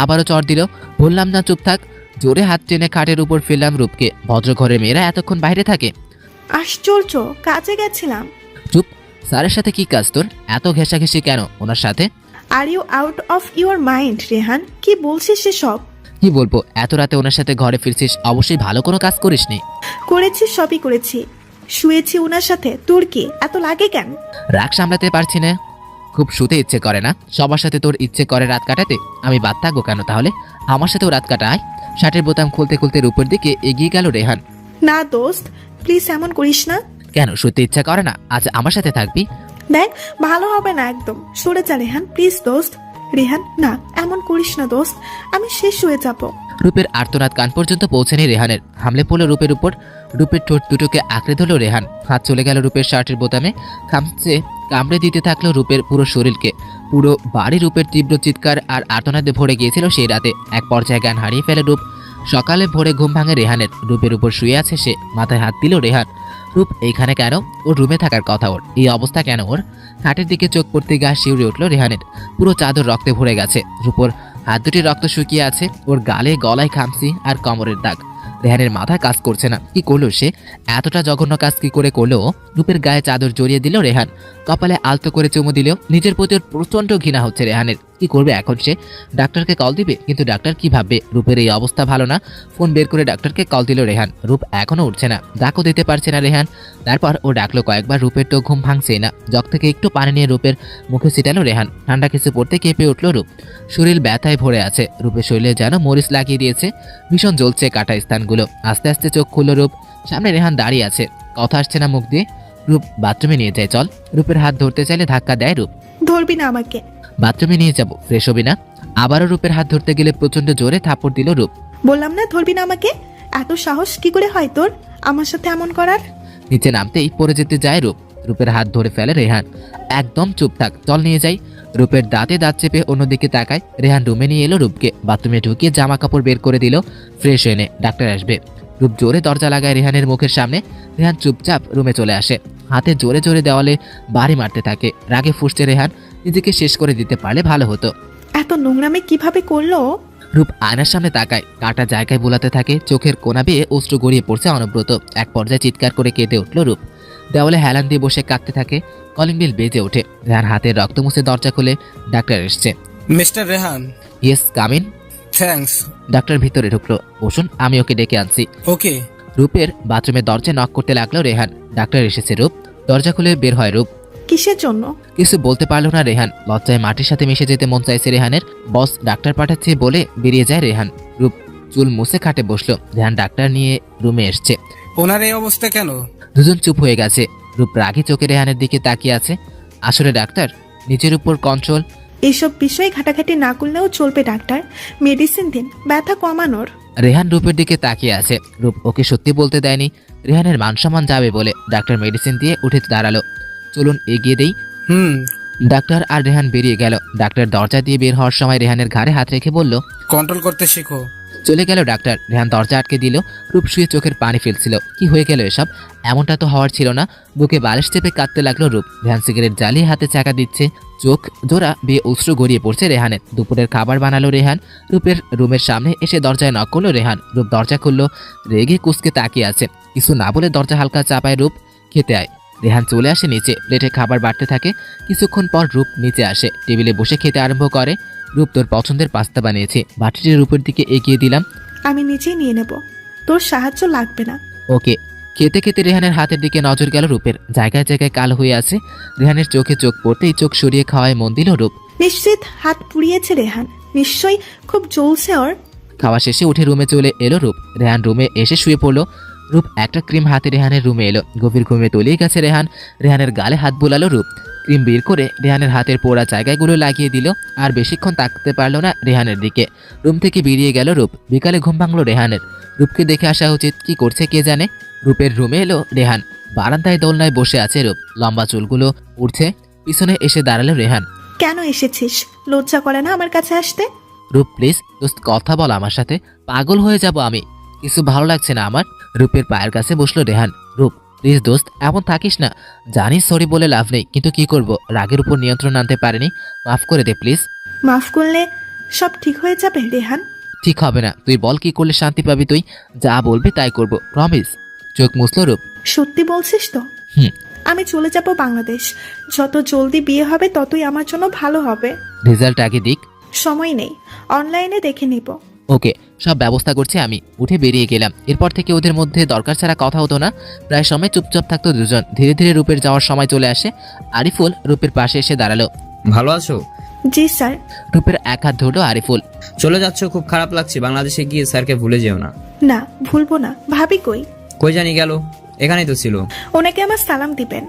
আবারও চর দিল। বললাম না চুপ থাক। জোরে হাত টেনে খাটের উপর ফেললাম রূপকে। ভদ্র ঘরের মেয়েরা এতক্ষণ বাইরে থাকে? আশ্চর্য, কাজে গেছিলাম। চুপ। স্যারের সাথে কি কাজ তোর? এত ঘেঁষাঘেঁষি কেন ওনার সাথে? Are you out of your mind Rehan? কি বলছিস এসব? কি বলবো, এত রাতে ওনার সাথে ঘরে ফিরছিস, অবশ্যই ভালো কোনো কাজ করিসনি। করেছি, সবই করেছি। শুয়েছি ওনার সাথে, তোর কি এত লাগে কেন? রাগ সামলাতে পারছি না, খুব শুতে ইচ্ছে করে না। সবার সাথে তোর ইচ্ছে করে রাত কাটাতে, আমি বাদ থাকবো কেন তাহলে? আমার সাথেও রাত কাটায়। শার্টের বোতাম খুলতে খুলতে রূপের দিকে এগিয়ে গেল রেহান। না দোস্ত, প্লিজ এমন করিস না। কেন শুতে ইচ্ছা করে না? আজ আমার সাথে থাকবি? দেখ ভালো হবে না একদম, সরে যা রেহান প্লিজ দোস্ত। রেহান না, এমন করিস না দোস্ত, আমি শেষ হয়ে যাব। রূপের আর্তনাদ কান পর্যন্ত পৌঁছেনি রেহানের। হামলে পড়ল রূপের উপর। রূপের ঠোঁট দুটোকে আঁকড়ে ধরল রেহান। হাত চলে গেল রূপের শার্টের বোতামে, খামচে কামড়ে দিতে থাকলো রূপের পুরো শরীরকে। পুরো বাড়ি রূপের তীব্র চিৎকার আর আর্তনাদে ভরে গিয়েছিল সেই রাতে। এক পর্যায়ে জ্ঞান হারিয়ে ফেলে রূপ। সকালে ভোরে ঘুম ভাঙে রেহানের। রূপের উপর শুয়ে আছে সে, মাথায় হাত দিল রেহান। রূপ এইখানে কেন? ওর রুমে থাকার কথা ওর, এই অবস্থা কেন ওর? খাটের দিকে চোখ পড়তে গা শিউরে উঠল রেহানের। পুরো চাদর রক্তে ভরে গেছে। রূপর হাত দুটি রক্ত শুকিয়ে আছে। ওর গালে গলায় খামচি আর কোমরের দাগ। রেহানের মাথায় কাজ করছে না, কি করলো সে? এতটা জঘন্য কাজ কি করে করলো? রূপের গায়ে চাদর জড়িয়ে দিল রেহান, কপালে আলতো করে চুমু দিল। নিজের প্রতি ওর প্রচন্ড ঘৃণা হচ্ছে রেহানের। কি করবে এখন সে? ডাক্তারকে কল দিবে, কিন্তু ডাক্তার কি ভাববে? রূপের এই অবস্থা ভালো না। ফোন বের করে ডাক্তারকে কল দিল রেহান। রূপ এখনো উঠছে না, ডাকও দিতে পারছে না রেহান। তারপর ও ডাকলো কয়েকবার, রূপের তো ঘুম ভাঙছেই না। জগ থেকে একটু পানি নিয়ে রূপের মুখে ছিটালো রেহান। ঠান্ডা কিছু পড়তে কেঁপে উঠল রূপ। শরীর ব্যথায় ভরে আছে। রূপের শরীরে যেন মরিচ লাগিয়ে দিয়েছে, ভীষণ জ্বলছে কাটা স্থানগুলো। আস্তে আস্তে চোখ খুলল রূপ। সামনে রেহান দাঁড়িয়ে আছে, কথা আসছে না মুখ দিয়ে। রূপ বাথরুমে নিয়ে যায় চল। রূপের হাত ধরতে চাইলে ধাক্কা দেয় রূপ। ধরবি না আমাকে। বাথরুমে নিয়ে যাব, ফ্রেশ হবি না? আবারও রূপের হাত ধরতে গেলে প্রচন্ড জোরে থাপড় দিল রূপ। বললাম না ধরবি না আমাকে। এত সাহস কি করে হয় তোর আমার সাথে এমন করার? নিচে নামতেই পড়ে যেতে যায় রূপ। রূপের হাত ধরে ফেলে রেহান। একদম চুপ থাক, চল নিয়ে যাই। রূপের দাঁতে দাঁত চেপে অন্যদিকে তাকায়। রেহান রুমে নিয়ে এলো রূপকে। বাথরুমে ঢুকিয়ে জামা কাপড় বের করে দিল। ফ্রেশ হয়ে নে, ডাক্তার আসবে। রূপ জোরে দরজা লাগায় রেহানের মুখের সামনে। রেহান চুপচাপ রুমে চলে আসে, হাতে জোরে জোরে দেওয়ালে বাড়ি মারতে থাকে। রাগে ফুঁসছে রেহান, নিজেকে শেষ করে দিতে পারলে ভালো হতো। এত নোংরামে কিভাবে করলো? রূপ আয়নার সামনে তাকায়, কাটা জায়গায় বোলাতে থাকে। চোখের কোনা বেয়ে অশ্রু গড়িয়ে পড়ছে অনবরত। এক পর্যায়ে চিৎকার করে কেঁদে উঠল রূপ। দেওয়ালে হেলান দিয়ে বসে কাঁদতে থাকে। কলিং বেল বেজে ওঠে। রেহান হাতের রক্ত মুছে দরজা খুলে, ডাক্তার এসছে। Mister Rehan. Yes, come in. Thanks. Doctor ভিতরে ঢুকলো। বসুন, আমি ওকে ডেকে আনছি। ওকে। রূপের বাথরুমের দরজায় নক করতে লাগলো রেহান। ডাক্তার এসেছে। রূপ দরজা খুলে বের হয়। রূপ কিসের জন্য? কিছু বলতে পারলো না রেহান। লজ্জায় মাটির সাথে মিশে যেতে মন চাইছে রেহানের। বস ডাক্তার পাঠাচ্ছে বলে বেরিয়ে যায় রেহান। রূপ চুল মুছে খাটে বসলো। রেহান ডাক্তার নিয়ে রুমে এসছে। ওনার এই অবস্থা কেন? দুজন চুপ হয়ে গেছে। রূপ রাগে চোখে রেহানের দিকে তাকিয়ে আছে। আসলে ডাক্তার, নিজের উপর কন্ট্রোল। এসব বিষয়ে ঘাটাঘাটি না করলেও চলবে ডাক্তার। মেডিসিন দিন ব্যথা কমানোর। রেহান রূপের দিকে তাকিয়ে আছে। রূপ ওকে সত্যি বলতে দেয়নি। রেহানের মান সম্মান যাবে বলে ডাক্তার মেডিসিন দিয়ে উঠে দাঁড়ালো। চলুন এগিয়ে দেই। ডাক্তার আর রেহান বেরিয়ে গেল। ডাক্তার দরজা দিয়ে বের হওয়ার সময় রেহানের ঘাড়ে হাত রেখে বলল, কন্ট্রোল করতে শেখো। চলে গেল ডাক্তার। রেহান দরজা আটকে দিল। রূপ শুয়ে চোখের পানি ফেলছিল। কি হয়ে গেল এসব? এমনটা তো হওয়ার ছিল না। বুকে বালিশ চেপে কাঁদতে লাগলো রূপ। রেহান সিগারেট জ্বালিয়ে হাতে চাকা দিচ্ছে। চোখ জোড়া বেয়ে অশ্রু গড়িয়ে পড়ছে রেহানের। দুপুরের খাবার বানালো রেহান। রূপের রুমের সামনে এসে দরজায় নক করলো রেহান। রূপ দরজা খুললো। রেগে কুঁচকে তাকিয়ে আছে। কিছু না বলে দরজা হালকা চাপায়। রূপ খেতে আয়। রেহান চলে আসে নিচে। প্লেটে খাবার বাড়তে থাকে। কিছুক্ষণ পর রূপ নিচে আসে। টেবিলে বসে খেতে আরম্ভ করে। রূপ, তোর পছন্দের পাস্তা বানিয়েছি। বাটিটি রূপের দিকে এগিয়ে দিলাম। আমি নিজেই নিয়ে নেব, তোর সাহায্য লাগবে না। ওকে। খেতে খেতে রেহানের হাতের দিকে নজর গেল রূপের। জায়গায় জায়গায় কালো হয়ে আছে। রেহানের চোখে চোখ পড়তেই চোখ সরিয়ে খাওয়ায় মন দিল রূপ। নিশ্চিত হাত পুড়িয়েছে রেহান, নিশ্চয়ই খুব জ্বলছে ওর। খাওয়া শেষে উঠে রুমে চলে এলো রূপ। রেহান রুমে এসে শুয়ে পড়লো। রূপ একটা ক্রিম হাতে রেহানের রুমে এলো। গভীর ঘুমে তলিয়ে গেছে রেহান। রেহানের গালে হাত বুলালো রূপ। ক্রিম বের করে রেহানের হাতের পোড়া জায়গাগুলো লাগিয়ে দিল। আর বেশিক্ষণ তাকতে পারলো না রেহানের দিকে। রুম থেকে বেরিয়ে গেল রূপ। বিকালে ঘুম ভাঙলো রেহানের। রূপকে দেখে আসা উচিত, কি করছে কে জানে। রূপের রুমে এলো রেহান। বারান্দায় দোলনায় বসে আছে রূপ। লম্বা চুলগুলো উঠছে। পিছনে এসে দাঁড়ালো রেহান। কেন এসেছিস? লজ্জা করে না আমার কাছে আসতে? রূপ প্লিজ দোস্ত, কথা বল আমার সাথে। পাগল হয়ে যাব আমি। কিছু ভালো লাগছে না আমার। রূপের পায়ের কাছে বসলো রেহান। রূপ প্লিজ দোস্ত, এমন থাকিস না। জানিস সরি বলে লাভ নেই, কিন্তু কি করব, রাগের উপর নিয়ন্ত্রণ আনতে পারিনি। মাফ করে দে প্লিজ। মাফ করলে সব ঠিক হয়ে যাবে রেহান? ঠিক হবে না। তুই বল কি করলে শান্তি পাবি তুই? যা বলবি তাই করব, প্রমিস। চোখ মুছলো রূপ। সত্যি বলছিস তো? হুম। আমি চলে যাব বাংলাদেশ। যত জলদি বিয়ে হবে ততই আমার জন্য ভালো হবে। রেজাল্ট আগে দিক। সময় নেই, অনলাইনে দেখে নিব। ওকে, সব ব্যবস্থা করছি আমি। উঠে বেরিয়ে গেলাম। এরপর থেকে ওদের মধ্যে দরকার ছাড়া কথা হতো না। প্রায় সময় চুপচাপ থাকতো দুজন। ধীরে ধীরে রূপের যাওয়ার সময় চলে আসে। আরিফুল রূপের পাশে এসে দাঁড়ালো। ভালো আছো? জি স্যার। রূপের এক হাত ধরলো আরিফুল। চলে যাচ্ছ, খুব খারাপ লাগছে। বাংলাদেশে গিয়ে স্যারকে ভুলে যেও না। না, ভুলবো না। ভাবি কই? কই জানি গেল, এখানেই তো ছিল। ওনাকে আমার সালাম দিবেন।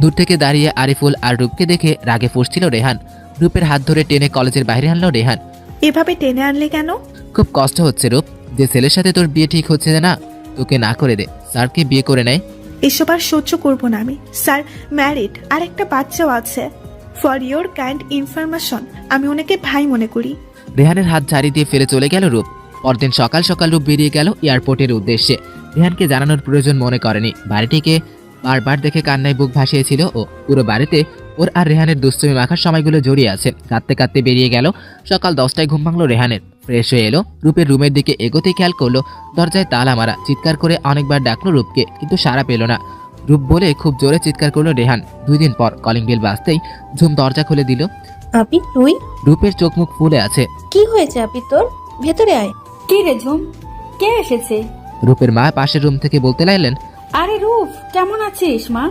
দূর থেকে দাঁড়িয়ে আরিফুল আর রূপকে দেখে রাগে ফুঁসছিল রেহান। রূপের হাত ধরে টেনে কলেজের বাইরে আনলো রেহান। এভাবে টেনে আনলে কেন? খুব কষ্ট হচ্ছে রূপ। যে ছেলের সাথে তোর বিয়ে ঠিক হচ্ছে না, তোকে না করে দে, স্যারকে বিয়ে করে নেয়। এসব আর সহ্য করবো না আমি। স্যার ম্যারিড, আর একটা বাচ্চাও আছে। ফর ইয়োর কাইন্ড ইনফরমেশন, আমি ওনাকে ভাই মনে করি। রেহানের হাত ঝাড়ি দিয়ে ফেলে চলে গেল রূপ। পরদিন সকাল সকাল রূপ বেরিয়ে গেল এয়ারপোর্টের উদ্দেশ্যে। রেহানকে জানানোর প্রয়োজন মনে করেনি। বাড়িটিকে বারবার দেখে কান্নায় বুক ভাসিয়েছিল ও। পুরো বাড়িতে ওর আর রেহানের দুষ্টুমি মাখার সময়গুলো জড়িয়ে আছে। কাঁদতে কাঁদতে বেরিয়ে গেল। সকাল 10টায় ঘুম ভাঙলো রেহানের। ফ্রেশ হয়ে এলো। রূপের রুমের দিকে এগোতে খেয়াল করলো দরজায় তালা মারা। চিৎকার করে অনেকবার ডাকলো রূপকে, কিন্তু সাড়া পেল না। রূপ বলে খুব জোরে চিৎকার করলো রেহান। 2 দিন পর কলিং বেল বাজতেই ঝুম দরজা খুলে দিল। আপি তুই? রূপের চোখ মুখ ফুলে আছে। কি হয়েছে আপি তোর? ভেতরে আয়। কি রে ঝুম, কে এসেছে? রূপের মা পাশের রুম থেকে বলতে লাগলেন, আরে রূপ, কেমন আছিস মা?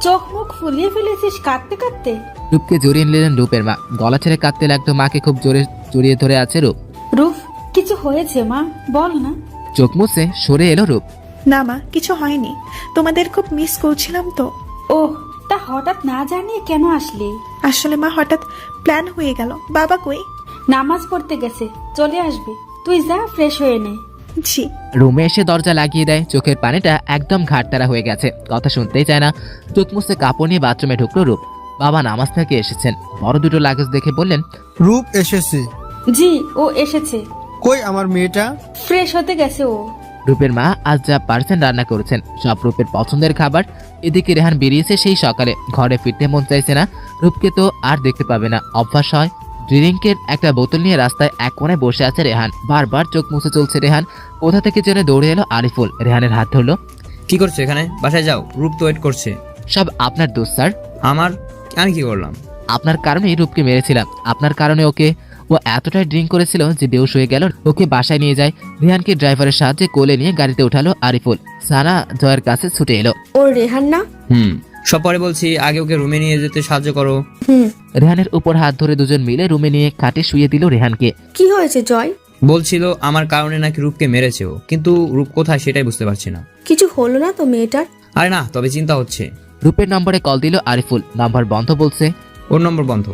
চোখ মুখ ফুলিয়ে ফেলেছিস কাঁদতে কাঁদতে। রূপকে জড়িয়ে নিলেন রূপের মা। গলা ছেড়ে কাঁদতে লাগতো। মাকে খুব জোরে জড়িয়ে ধরে আছে রূপ। রূপ, কিছু হয়েছে মা? বল না। চোখ মুছে সরে এলো রূপ। না মা, কিছু হয়নি। তোমাদের খুব মিস করছিলাম তো। ওহ, তা হঠাৎ না জানিয়ে কেন আসলি? আসলে মা, হঠাৎ প্ল্যান হয়ে গেল। বাবা কই? নামাজ পড়তে গেছে, চলে আসবে। তুই যা, ফ্রেশ হয়ে নে। জি। রুমে এসে দরজা লাগিয়ে দেয়। চোখের পানিটা একদম ঘাটতারা হয়ে গেছে। কথা শুনতেই চায় না। চোখ মুছে কাপড় নিয়ে বাথরুমে ঢুকলো রূপ। বাবা নামাজ থেকে এসেছেন। বড় দুটো লাগেজ দেখে বললেন, রূপ এসেছে। জি, ও এসেছে। কই আমার মেয়েটা? ফ্রেশ হতে গেছে ও। রূপের মা আজ যা পারছেন রান্না করেছেন, সব রূপের পছন্দের খাবার। এদিকে রেহান বেরিয়েছে সেই সকালে। ঘরে ফিরতে মন চাইছে না। রূপকে তো আর দেখতে পাবে না, অভ্যাস হয়। ড্রিঙ্কের একটা বোতল নিয়ে রাস্তায় এক কোণায় বসে আছে রেহান। বারবার চোখ মুছে চলছে রেহান। কোথা থেকে যেন দৌড়ে এলো আরিফুল। রেহানের হাত ধরলো। কি করছো এখানে? বাসায় যাও, রূপ তো ওয়েট করছে। সব আপনার দোষ স্যার। আমি কি করলাম? আপনার কারণেই রূপকে মেরেছিলাম। আপনার কারণে ওকে ও এতটাই ড্রিঙ্ক করেছিল যে বেহুশ হয়ে গেল। ওকে বাসায় নিয়ে যায়। রেহানকে ড্রাইভারের সাহায্যে কোলে নিয়ে গাড়িতে উঠালো আরিফুল। সানা জয়ের কাছে ছুটে এলো। ও রেহান না? সব পরে বলছি, আগে ওকে রুমে নিয়ে যেতে সাহায্য করো। রেহানের উপর হাত ধরে দুজন মিলে রুমে নিয়ে খাটে শুয়ে দিল রেহানকে। কি হয়েছে জয়? বলছিল আমার কারণে নাকি রূপকে মেরেছে ও, কিন্তু রূপ কোথায় সেটাই বুঝতে পারছি না। কিছু হলো না তো মেয়েটার? আরে না, তবে চিন্তা হচ্ছে। রূপের নম্বরে কল দিল আরিফুল। নাম্বার বন্ধ বলছে। ওর নম্বর বন্ধ।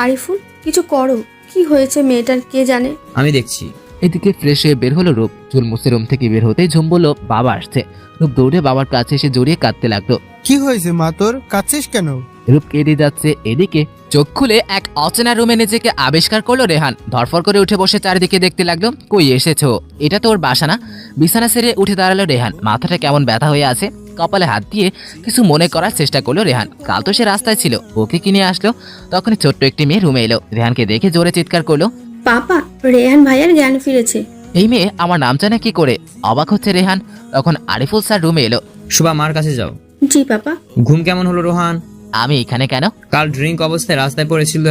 আরিফুল কিছু করো, কি হয়েছে মেয়েটার কে জানে। আমি দেখছি। এদিকে ফ্রেশ হয়ে বের হলো রূপ। চুল মুছে রুম থেকে বের হতেই ঝুম বলল বাবা আসছে। রূপ দৌড়ে বাবার কাছে এসে জড়িয়ে কাঁদতে লাগলো। কি হয়েছে মা তোর, কাঁদছিস কেন? রূপ কেঁদে যাচ্ছে। এদিকে চোখ খুলে এক অচেনা রুমে নিজেকে আবিষ্কার করলো রেহান। ধরফর করে উঠে বসে চারিদিকে দেখতে লাগলো। কই এসেছো? এটা তো ওর বাসা না। বিছানা ছেড়ে উঠে দাঁড়ালো রেহান। মাথাটা কেমন ব্যথা হয়ে আছে। কপালে হাত দিয়ে কিছু মনে করার চেষ্টা করলো রেহান। কাল তো সে রাস্তায় ছিল, ওকে কিনে আসলো। তখনই ছোট্ট একটি মেয়ে রুমে এলো। রেহানকে দেখে জোরে চিৎকার করলো, পাপা, রেহান ভাইয়ার জ্ঞান ফিরেছে। এই মেয়ে আমার নাম জানে কি করে? অবাক হচ্ছে রেহান। তখন আরিফুল স্যার রুমে এলো। শুভা, মার কাছে যাও। জি পাপা। ঘুম কেমন হলো রোহান? আমি এখানে কেন? কাল ড্রিঙ্ক অবস্থায় রাস্তায় পড়েছিল,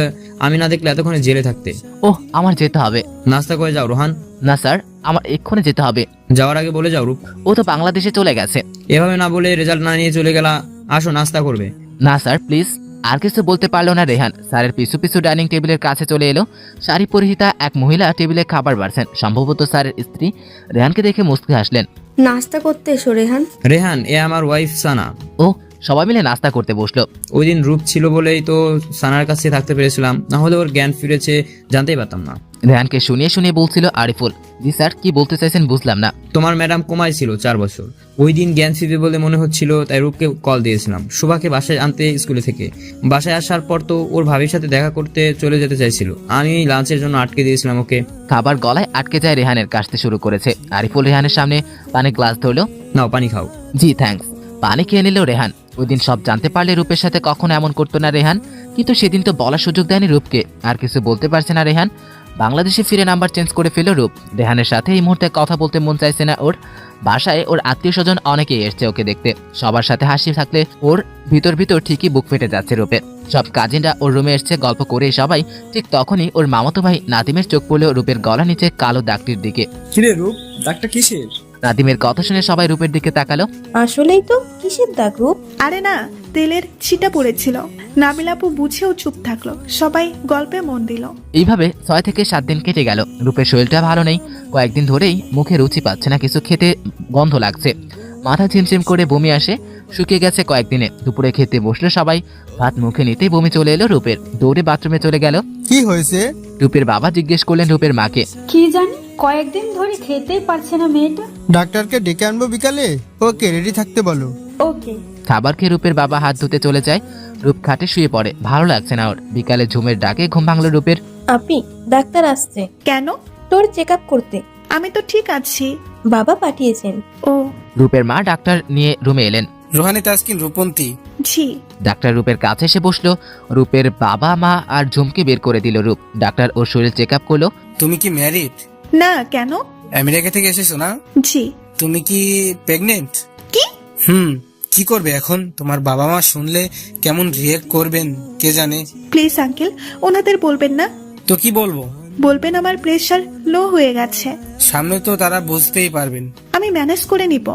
আমি না দেখলে এতক্ষণে জেলে থাকতে। ওহ, আমার যেতে হবে। নাস্তা করে যাও রোহান। না স্যার, আমার এক্ষুনি যেতে হবে। যাওয়ার আগে বলে যাও রূপ। ও তো বাংলাদেশে চলে গেছে। এভাবে না বলে রেজাল্ট না নিয়ে চলে গেলা। আসো নাস্তা করবে। না স্যার প্লিজ। আর কিছু বলতে পারলো না রেহান। স্যারের পিছু পিছু ডাইনিং টেবিলের কাছে চলে এলো। শাড়ি পরিহিতা এক মহিলা টেবিলে খাবার বাড়ছেন, সম্ভবত স্যারের স্ত্রী। রেহানকে দেখে মুস্কি হাসলেন। নাস্তা করতে এসো রেহান। রেহান, এ আমার ওয়াইফ সানা। ও, সবাই মিলে নাস্তা করতে বসলো। ওই দিন রূপ ছিল বলেই তো সানার কাছে থাকতে পেরেছিলাম, না হলে ওর জ্ঞান ফিরেছে জানতেই পারতাম না। রেহানকে শুনিয়ে শুনিয়ে বলছিল আরিফুল। জি স্যার, কি বলতে চাইছেন বুঝলাম না। তোমার ম্যাডাম কোমায় ছিল 4 বছর। ওই দিন জ্ঞান ফিরবে বলে মনে হচ্ছিল, তাই রূপকে কল দিয়েছিলাম শুভাকে বাসায় আনতে স্কুলে থেকে। বাসায় আসার পর তো ওর ভাবির সাথে দেখা করতে চলে যেতে চাইছিল, আমি লাঞ্চের জন্য আটকে দিয়েছিলাম ওকে। খাবার গলায় আটকে যায় রেহানের। কাশতে শুরু করেছে। আরিফুল রেহানের সামনে পানি গ্লাস ধরলো। নাও পানি খাও। জি থ্যাঙ্কস। পানি খেয়ে নিল রেহান। ওই দিন সব জানতে পারলে রূপের সাথে কখনো এমন করতো না রেহান, কিন্তু সেদিন তো বলার সুযোগ দেয়নি রূপকে। আর কিছু বলতে পারছে না রেহান। বাংলাদেশে ফিরে নাম্বার চেঞ্জ করে ফেলল রূপ। রেহানের সাথে এই মুহূর্তে কথা বলতে মন চাইছে না ওর। বাসায় ওর আত্মীয় স্বজন অনেকেই এসছে ওকে দেখতে। সবার সাথে হাসি থাকলে ওর ভিতর ভিতর ঠিকই বুক ফেটে যাচ্ছে রূপের। সব কাজিনরা ওর রুমে এসছে গল্প করে সবাই। ঠিক তখনই ওর মামাতো ভাই নাদিমের চোখ পড়ল রূপের গলা নিচে কালো দাগটির দিকে। কিরে রূপ, ডাকটা কিসের? নাদিমের কথা শুনে সবাই রূপের দিকে তাকালো। আসলেই তো কিসের দাগ রূপ? আরে না, তেলের ছিটা পড়েছিল। নাবিল আপু বুঝেও চুপ থাকলো। সবাই গল্পে মন দিল। এইভাবে 6 থেকে 7 দিন কেটে গেল। রূপের শরীরটা ভালো নেই। কয়েকদিন ধরেই মুখে রুচি পাচ্ছে না, কিছু খেতে গন্ধ লাগছে। মাথা ঝিমঝিম করে বমি আসে। শুকিয়ে গেছে কয়েকদিনে। দুপুরে খেতে বসলো সবাই। ভাত মুখে নিতেই বমি চলে এলো রূপের। দৌড়ে বাথরুমে চলে গেল। কি হয়েছে? রূপের বাবা জিজ্ঞেস করলেন রূপের মাকে। কি জানি, কয়েকদিন ধরে খেতেই পারছে না মেয়েটা। ডাক্তারকে ডেকে আনবো বিকালে, ওকে রেডি থাকতে বলো। ওকে। খাবার খেয়ে রূপের বাবা হাত ধুতে চলে যায়। রূপ খাটে শুয়ে পড়ে। ভালো লাগছে না ওর। বিকালে ঝুমের ডাকে ঘুম ভাঙলো রূপের। আপি, ডাক্তার আসছে কেন? তোর চেক আপ করতে। আমি তো ঠিক আছি। বাবা পাঠিয়েছেন। ও রূপের মা ডাক্তার নিয়ে রুমে এলেন। রোহানি তাসকিন রূপন্তী। জি। ডাক্তার রূপের কাছে এসে বসলো। রূপের বাবা মা আর ঝুমকে বের করে দিল রূপ। ডাক্তার ওর শরীর চেক আপ করলো। তুমি কি ম্যারিড? না, কেন? আমেরিকা থেকে এসেছো না? জি। তুমি কি প্রেগনেন্ট? কি? কি করবে এখন? তোমার বাবা মা শুনলে কেমন রিয়েক্ট করবেন কে জানে। প্লিজ আঙ্কেল, ওনাদের বলবেন না। তো কি বলবো? বলবেন আমার প্রেশার লো হয়ে গেছে। সামনে তো তারা বুঝতেই পারবেন। আমি ম্যানেজ করে নিব।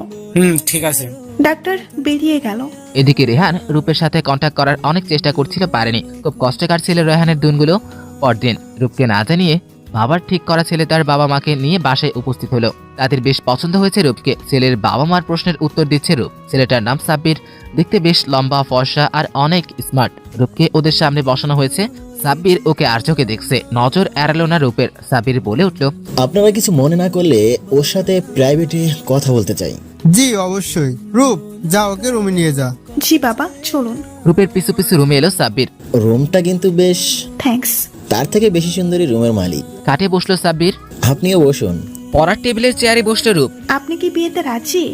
ঠিক আছে। ডাক্তার বেরিয়ে গেল। এদিকে রেহান রূপের সাথে কন্ট্যাক্ট করার অনেক চেষ্টা করছিল, পারেনি। খুব কষ্টে কাটছিল রেহানের দিনগুলো। পরদিন রূপকে না জানিয়ে বাবার ঠিক করা ছেলে তার বাবা মাকে নিয়ে বাসায় উপস্থিত হলো। তাদের বেশ পছন্দ হয়েছে রূপকে। ছেলের বাবা মার প্রশ্নের উত্তর দিচ্ছে রূপ। ছেলেটার নাম সাব্বির। দেখতে বেশ লম্বা, ফর্সা আর অনেক স্মার্ট। রূপকে ওদের সামনে বসানো হয়েছে। সাব্বির ওকে আর চোখে দেখছে। নজর এড়ালো না রূপের। সাব্বির বলে উঠল, আপনারা কিছু মনে না করলে ওর সাথে প্রাইভেটে কথা বলতে চাই। জি অবশ্যই। রূপ, যা ওকে রুমে নিয়ে যা। জি বাবা, চলুন। রূপের পিছু পিছু রুমে এলো সাব্বির। রুমটা কিন্তু বেশ, থ্যাঙ্কস। তার থেকে বেশি সুন্দরী রুমের মালিক। কাটে বসলো সাব্বির। আপনিও বসুন। পড়ার টেবিলের চেয়ারে বসলো রূপ। আপনি কি বিয়েতে রাজি?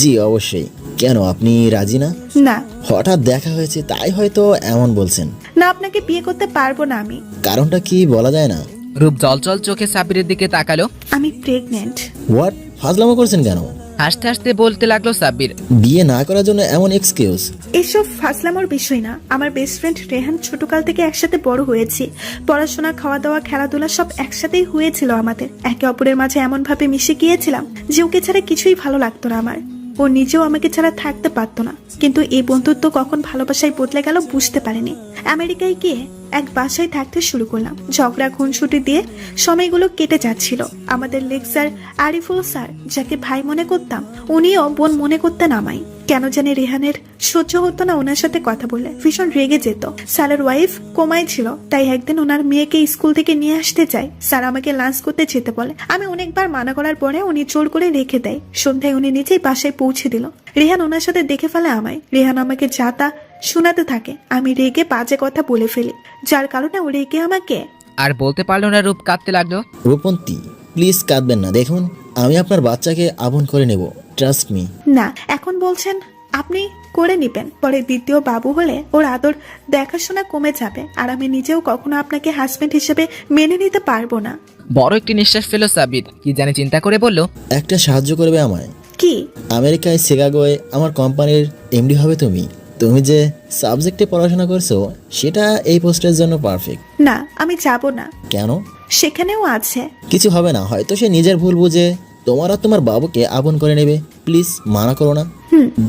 জি অবশ্যই। কেন, আপনি রাজি না? না। হঠাৎ দেখা হয়েছে তাই হয়তো এমন বলছেন। না, আপনাকে বিয়ে করতে পারবো না আমি। কারণটা কি বলা যায় না? রূপ জলজল চোখে সাব্বিরের দিকে তাকালো। আমি প্রেগনেন্ট। হোয়াট? ফাজলামো করছেন কেন? হাসতে হাসতে বলতে লাগলো সাব্বির। বিয়ে না করার জন্য এমন এক্সকিউজ? এসব ফাসলামোর বিষয় না। আমার বেস্ট ফ্রেন্ড রেহান ছোটকাল থেকে একসাথে বড় হয়েছি। পড়াশোনা, খাওয়া দাওয়া, খেলাধুলা সব একসাথেই হয়েছিল আমাদের। একে অপরের মাঝে এমন ভাবে মিশে গিয়েছিলাম যে ওকে ছাড়া কিছুই ভালো লাগতো না আমার। ও নিজেও আমাকে ছাড়া থাকতে পারতো না। কিন্তু এই বন্ধুত্ব কখন ভালোবাসায় বদলে গেল বুঝতে পারিনি। আমেরিকায় গিয়ে এক বাসায় থাকতে শুরু করলাম। ঝগড়া খুনসুটি দিয়ে সময়গুলো কেটে যাচ্ছিল। আমাদের লেকচার আরিফুল স্যার, যাকে ভাই মনে করতাম, উনিও বোন মনে করতেন আমায়। কেন জানি রেহানের সহ্য হতো না ওনার সাথে কথা বলে, ভীষণ রেগে যেত। স্যারের ওয়াইফ কোমায় ছিল, তাই একদিন ওনার মেয়েকে স্কুল থেকে নিয়ে আসতে চাই। স্যার আমাকে লাঞ্চ করতে যেতে বলে। আমি অনেকবার মানা করার পরে উনি জোর করে রেখে দেয়। সন্ধ্যায় উনি নিজেই বাসায় পৌঁছে দিল। রেহান ওনার সাথে দেখে ফেলে আমায়। রেহান আমাকে যা তা শোনাতে থাকে। আমি রেগে বাজে কথা বলে ফেলি, যার কারণে ও রেগে আমাকে। আর বলতে পারলো না, রূপ কাঁদতে লাগলো। রূপন্তী, প্লিজ কাঁদবেন না। দেখুন, আমি আপনার বাচ্চাকে আপন করে নেব, ট্রাস্ট মি। না, এখন বলছেন আপনি করে নিবেন, পরে দ্বিতীয় বাবু হলে ওর আদর দেখাশোনা কমে যাবে। আর আমি নিজেও কখনো আপনাকে হাজবেন্ড হিসেবে মেনে নিতে পারবো না। বড় একটি নিঃশ্বাস ফেল সাব্বির। কি জানি চিন্তা করে বলল, একটা সাহায্য করবে আমায়? কি? আমেরিকায় শিকাগোয় আমার কোম্পানির এমডি হবে তুমি। তুমি যে সাবজেক্টে পড়াশোনা করছো সেটা এই পোস্টের জন্য পারফেক্ট। না, আমি যাব না। কেন? সেখানেও আছে। কিছু হবে না, হয়তো সে নিজের ভুল বুঝে তোমার আর তোমার বাবুকে আপন করে নেবে। প্লিজ মানা করো না।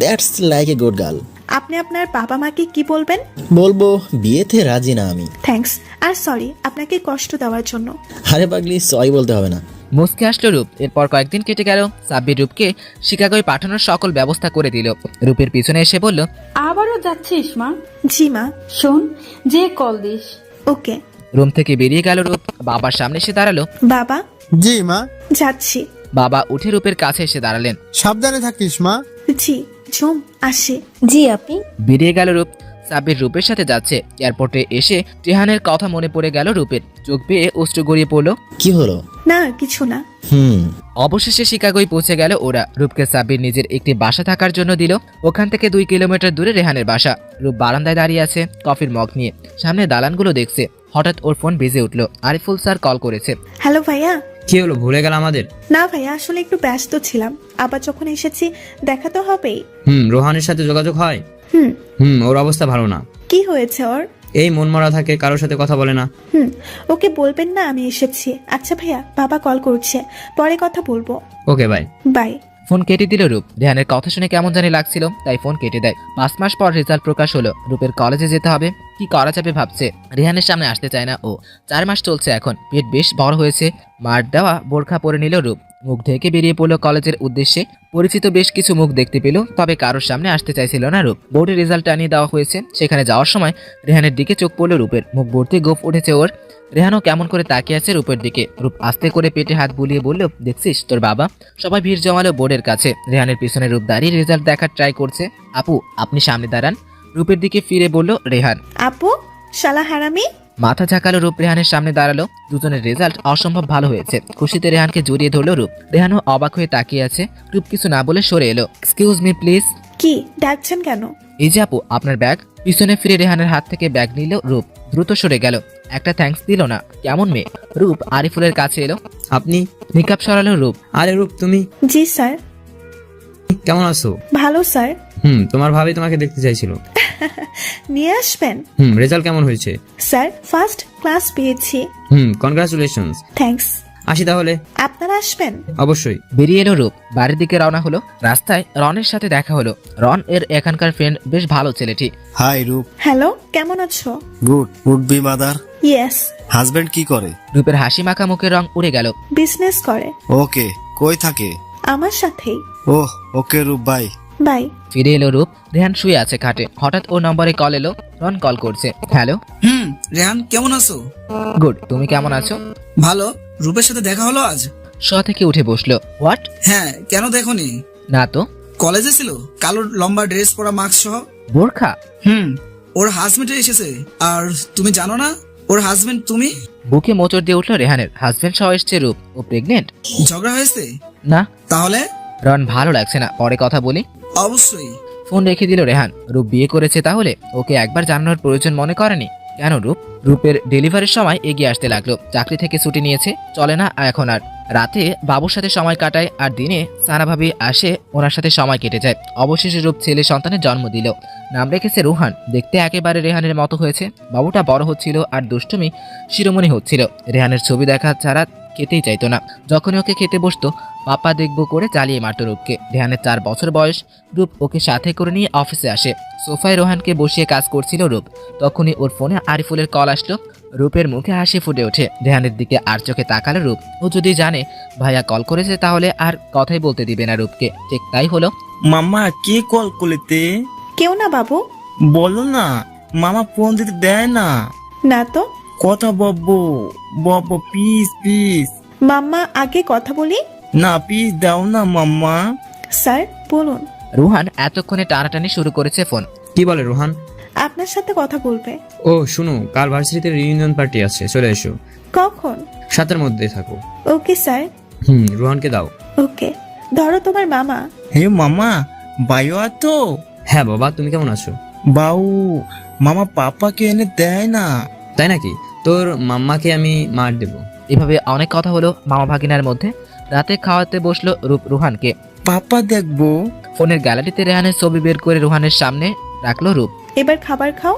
That's like a good girl. আপনি আপনার বাবা মাকে কি বলবেন? বলবো বিয়েতে রাজি না আমি। থ্যাঙ্কস আর সরি আপনাকে কষ্ট দেওয়ার জন্য। আরে পাগলি, সরি বলতে হবে না। মুসকে আসলো রূপ। এরপর কয়েকদিন কেটে গেল। সাব্বির রূপকে শিকাগোয় পাঠানোর সকল ব্যবস্থা করে দিল। রূপের পিছনে এসে বলল, আবারও যাচ্ছিস মা? জি মা। শোন, যে কল দিস। ওকে। রুম থেকে বেরিয়ে গেল রূপ। বাবার সামনে এসে দাঁড়ালো। বাবা। জি মা। যাচ্ছি। বাবা উঠে রূপের কাছে এসে দাঁড়ালেন। সাবধানে থাকিস মা। জি ঝুম, আসি। জি আপনি। বেরিয়ে গেল রূপ। সাব্বির রূপের সাথে যাচ্ছে। এয়ারপোর্টে এসে রেহানের কথা মনে পড়ে গেল রূপের। চোখ বেয়ে অশ্রু গড়িয়ে পড়লো। কি হলো? না, কিছু না। অবশেষে শিকাগোয় পৌঁছে গেল ওরা। রূপকে সাব্বির নিজের একটি বাসা থাকার জন্য দিল। ওখান থেকে 2 কিলোমিটার দূরে রেহানের বাসা। রূপ বারান্দায় দাঁড়িয়ে আছে কফির মগ নিয়ে। সামনে দালানগুলো দেখছে। হঠাৎ ওর ফোন বেজে উঠলো। আরিফুল স্যার কল করেছে। হ্যালো ভাইয়া। কি হলো, ভুলে গেল আমাদের? না ভাইয়া, আসলে একটু ব্যস্ত ছিলাম। আবার যখন এসেছি দেখা তো হবেই। রোহানের সাথে যোগাযোগ হয়? ওর অবস্থা ভালো না। কি হয়েছে ওর? এই মন মরা থাকে, কারোর সাথে কথা বলে না। ওকে বলবেন না আমি এসেছি। আচ্ছা ভাইয়া, বাবা কল করছে, পরে কথা বলবো। Okay bye. বাই। ফোন কেটে দিল রূপ। রেহানের কথা শুনে কেমন জানি লাগছিল, তাই ফোন কেটে দেয়। 5 মাস পর রেজাল্ট প্রকাশ হলো। রূপের কলেজে যেতে হবে। কি করা যাবে ভাবছে। রেহানের সামনে আসতে চায় না ও। 4 মাস চলছে এখন। পেট বেশ বড় হয়েছে। মার দেওয়া বোরখা পরে নিল রূপ। মুখ ঢেকে বেরিয়ে পড়লো কলেজের উদ্দেশ্যে। পরিচিত বেশ কিছু মুখ দেখতে পেল, তবে কারোর সামনে আসতে চাইছিল না রূপ। বোর্ডের রেজাল্ট আনিয়ে দেওয়া হয়েছে। সেখানে যাওয়ার সময় রেহানের দিকে চোখ পড়লো রূপের। মুখ ভর্তি গোফ উঠেছে ওর। রেহানও কেমন করে তাকিয়ে আছে রূপের দিকে। রূপ আস্তে করে পেটে হাত বুলিয়ে বলল, দেখছিস তোর বাবা? সবাই ভিড় জমালো বোর্ডের কাছে। রেহানের পিছনে রূপ দাঁড়িয়ে রেজাল্ট দেখার ট্রাই করছে। আপু আপনি সামনে দাঁড়ান। রূপের দিকে ফিরে বলল রেহান। আপু শালা হারামি। মাথা ঝাঁকালো রূপ। রেহানের সামনে দাঁড়ালো। দুজনের রেজাল্ট অসম্ভব ভালো হয়েছে। খুশিতে রেহানকে জড়িয়ে ধরলো রূপ। রেহানও অবাক হয়ে তাকিয়ে আছে। রূপ কিছু না বলে সরে এলো। Excuse me please. কি ডাকছেন কেন? এই যে আপু আপনার ব্যাগ। পিছনে ফিরে রেহানের হাত থেকে ব্যাগ নিল রূপ। দ্রুত সরে গেল। একটা থ্যাঙ্কস দিল না। কেমন মেয়ে। রূপ আরিফুলের কাছে এলো। আপনি? নিকাব সরালো রূপ। আরে রূপ, তুমি? জি স্যার। কেমন আছো? ভালো স্যার। তোমার ভাবি তোমাকে দেখতে চাইছিল। নিয়ে আসবেন। রেজাল্ট কেমন হয়েছে? স্যার ফার্স্ট ক্লাস পেয়েছি। কনগ্রাচুলেশনস। থ্যাঙ্কস। আসি তাহলে। আপনারা আসবেন? অবশ্যই। বেরিয়ে এলো রূপ। বাড়ির দিকে রওনা হলো। রাস্তায় রনের সাথে দেখা হলো। রন এর এখানকার ফ্রেন্ড, বেশ ভালো ছেলেটি। হাই রূপ। হ্যালো, কেমন আছো? Good. Would be mother. Yes. Husband কি করে? রূপের হাসি মাখা মুখের রং উড়ে গেল। বিজনেস করে। ওকে, কই থাকে? আমার সাথেই। ওহ ওকে রূপ, বাই। বাই। ফিরে এলো রূপ। রেহান শুয়ে আছে খাটে। হঠাৎ ও নম্বরে কল এলো। রন কল করছে। হ্যালো। রেহান কেমন আছো? গুড, তুমি কেমন আছো? ভালো। রূপের সাথে দেখা হলো আজ? শোয়া থেকে উঠে বসলো। হোয়াট? হ্যাঁ, কেন দেখোনি? না তো। কলেজে ছিল, কালো লম্বা ড্রেস পরা, মাস্ক সহ। বোরখা? ওর হাজবেন্ড এসেছে। আর তুমি জানো না ওর হাজবেন্ড তুমি? বুকে মোচড় দিয়ে উঠলো রেহানের। হাজবেন্ড সহ এসছে রূপ। ও প্রেগনেন্ট? ঝগড়া হয়েছে? না। তাহলে? রন ভালো লাগছে না, পরে কথা বলি। অবশ্যই। ফোন রেখে দিল রেহান। রূপ বিয়ে করেছে তাহলে? ওকে একবার জানানোর প্রয়োজন মনে করেনি কেন রূপ? রূপের ডেলিভারির সময় এগিয়ে আসতে লাগলো। চাকরি থেকে ছুটি নিয়েছে, চলে না এখন আর। রাতে বাবুর সাথে সময় কাটায় আর দিনে সানা ভাবি আসে, ওনার সাথে সময় কেটে যায়। অবশেষে রূপ ছেলে সন্তানের জন্ম দিল। নাম রেখেছে রুহান। দেখতে একেবারে রেহানের মতো হয়েছে। বাবুটা বড় হচ্ছিল আর দুষ্টুমি শিরোমণি হচ্ছিল। রেহানের ছবি দেখা ছাড়া খেতেই চাইতো না। যখনই ওকে খেতে বসতো পাপা দেখবো করে জ্বালিয়ে মারত রূপকে। রেহানের 4 বছর বয়স। রূপ ওকে সাথে করে নিয়ে অফিসে আসে। সোফায় রোহানকে বসিয়ে কাজ করছিল রূপ। তখনই ওর ফোনে আরিফুলের কল আসলো। রূপের মুখে হাসি ফুটে ওঠে। রেহানের দিকে আর চোখে তাকালো রূপ। ও যদি জানে ভাইয়া কল করেছে তাহলে আর কথাই বলতে দিবে না রূপকে। ঠিক তাই হলো। মামা কে কল করতে? কেউ না বাবু। বলো না, মামা ফোন দিতে দেয় না। না তো। কথা বব্বো বব্বো প্লিজ প্লিজ। মাম্মা আগে কথা বলি। না প্লিজ দাও না মাম্মা। স্যার বলুন। রুহান এতক্ষণে টানাটানি শুরু করেছে ফোন। কি বলে রোহান? আপনার সাথে কথা বলবে। ও শুনো, কাল ভার্সিটিতে রিউনিয়ন পার্টি আছে, চলে এসো। কখন? 7টার মধ্যে থাকো। Okay sir. রোহানকে দাও। ওকে। ধরো তোমার মামা। হে মামা, বায়ু তো? হ্যাঁ বাবা, তুমি কেমন আছো? বাউ, মামা পাপাকে এনে দেয় না। তাই নাকি? তোর মাম্মাকে আমি মার দেবো। এভাবে অনেক কথা হলো মামা ভাগিনার মধ্যে। রাতে খাওয়াতে বসলো রূপ রুহানকে। পাপা দেখবো। ফোনের গ্যালারিতে রেহানের ছবি বের করে রুহানের সামনে রাখলো রূপ। এবার খাবার খাও।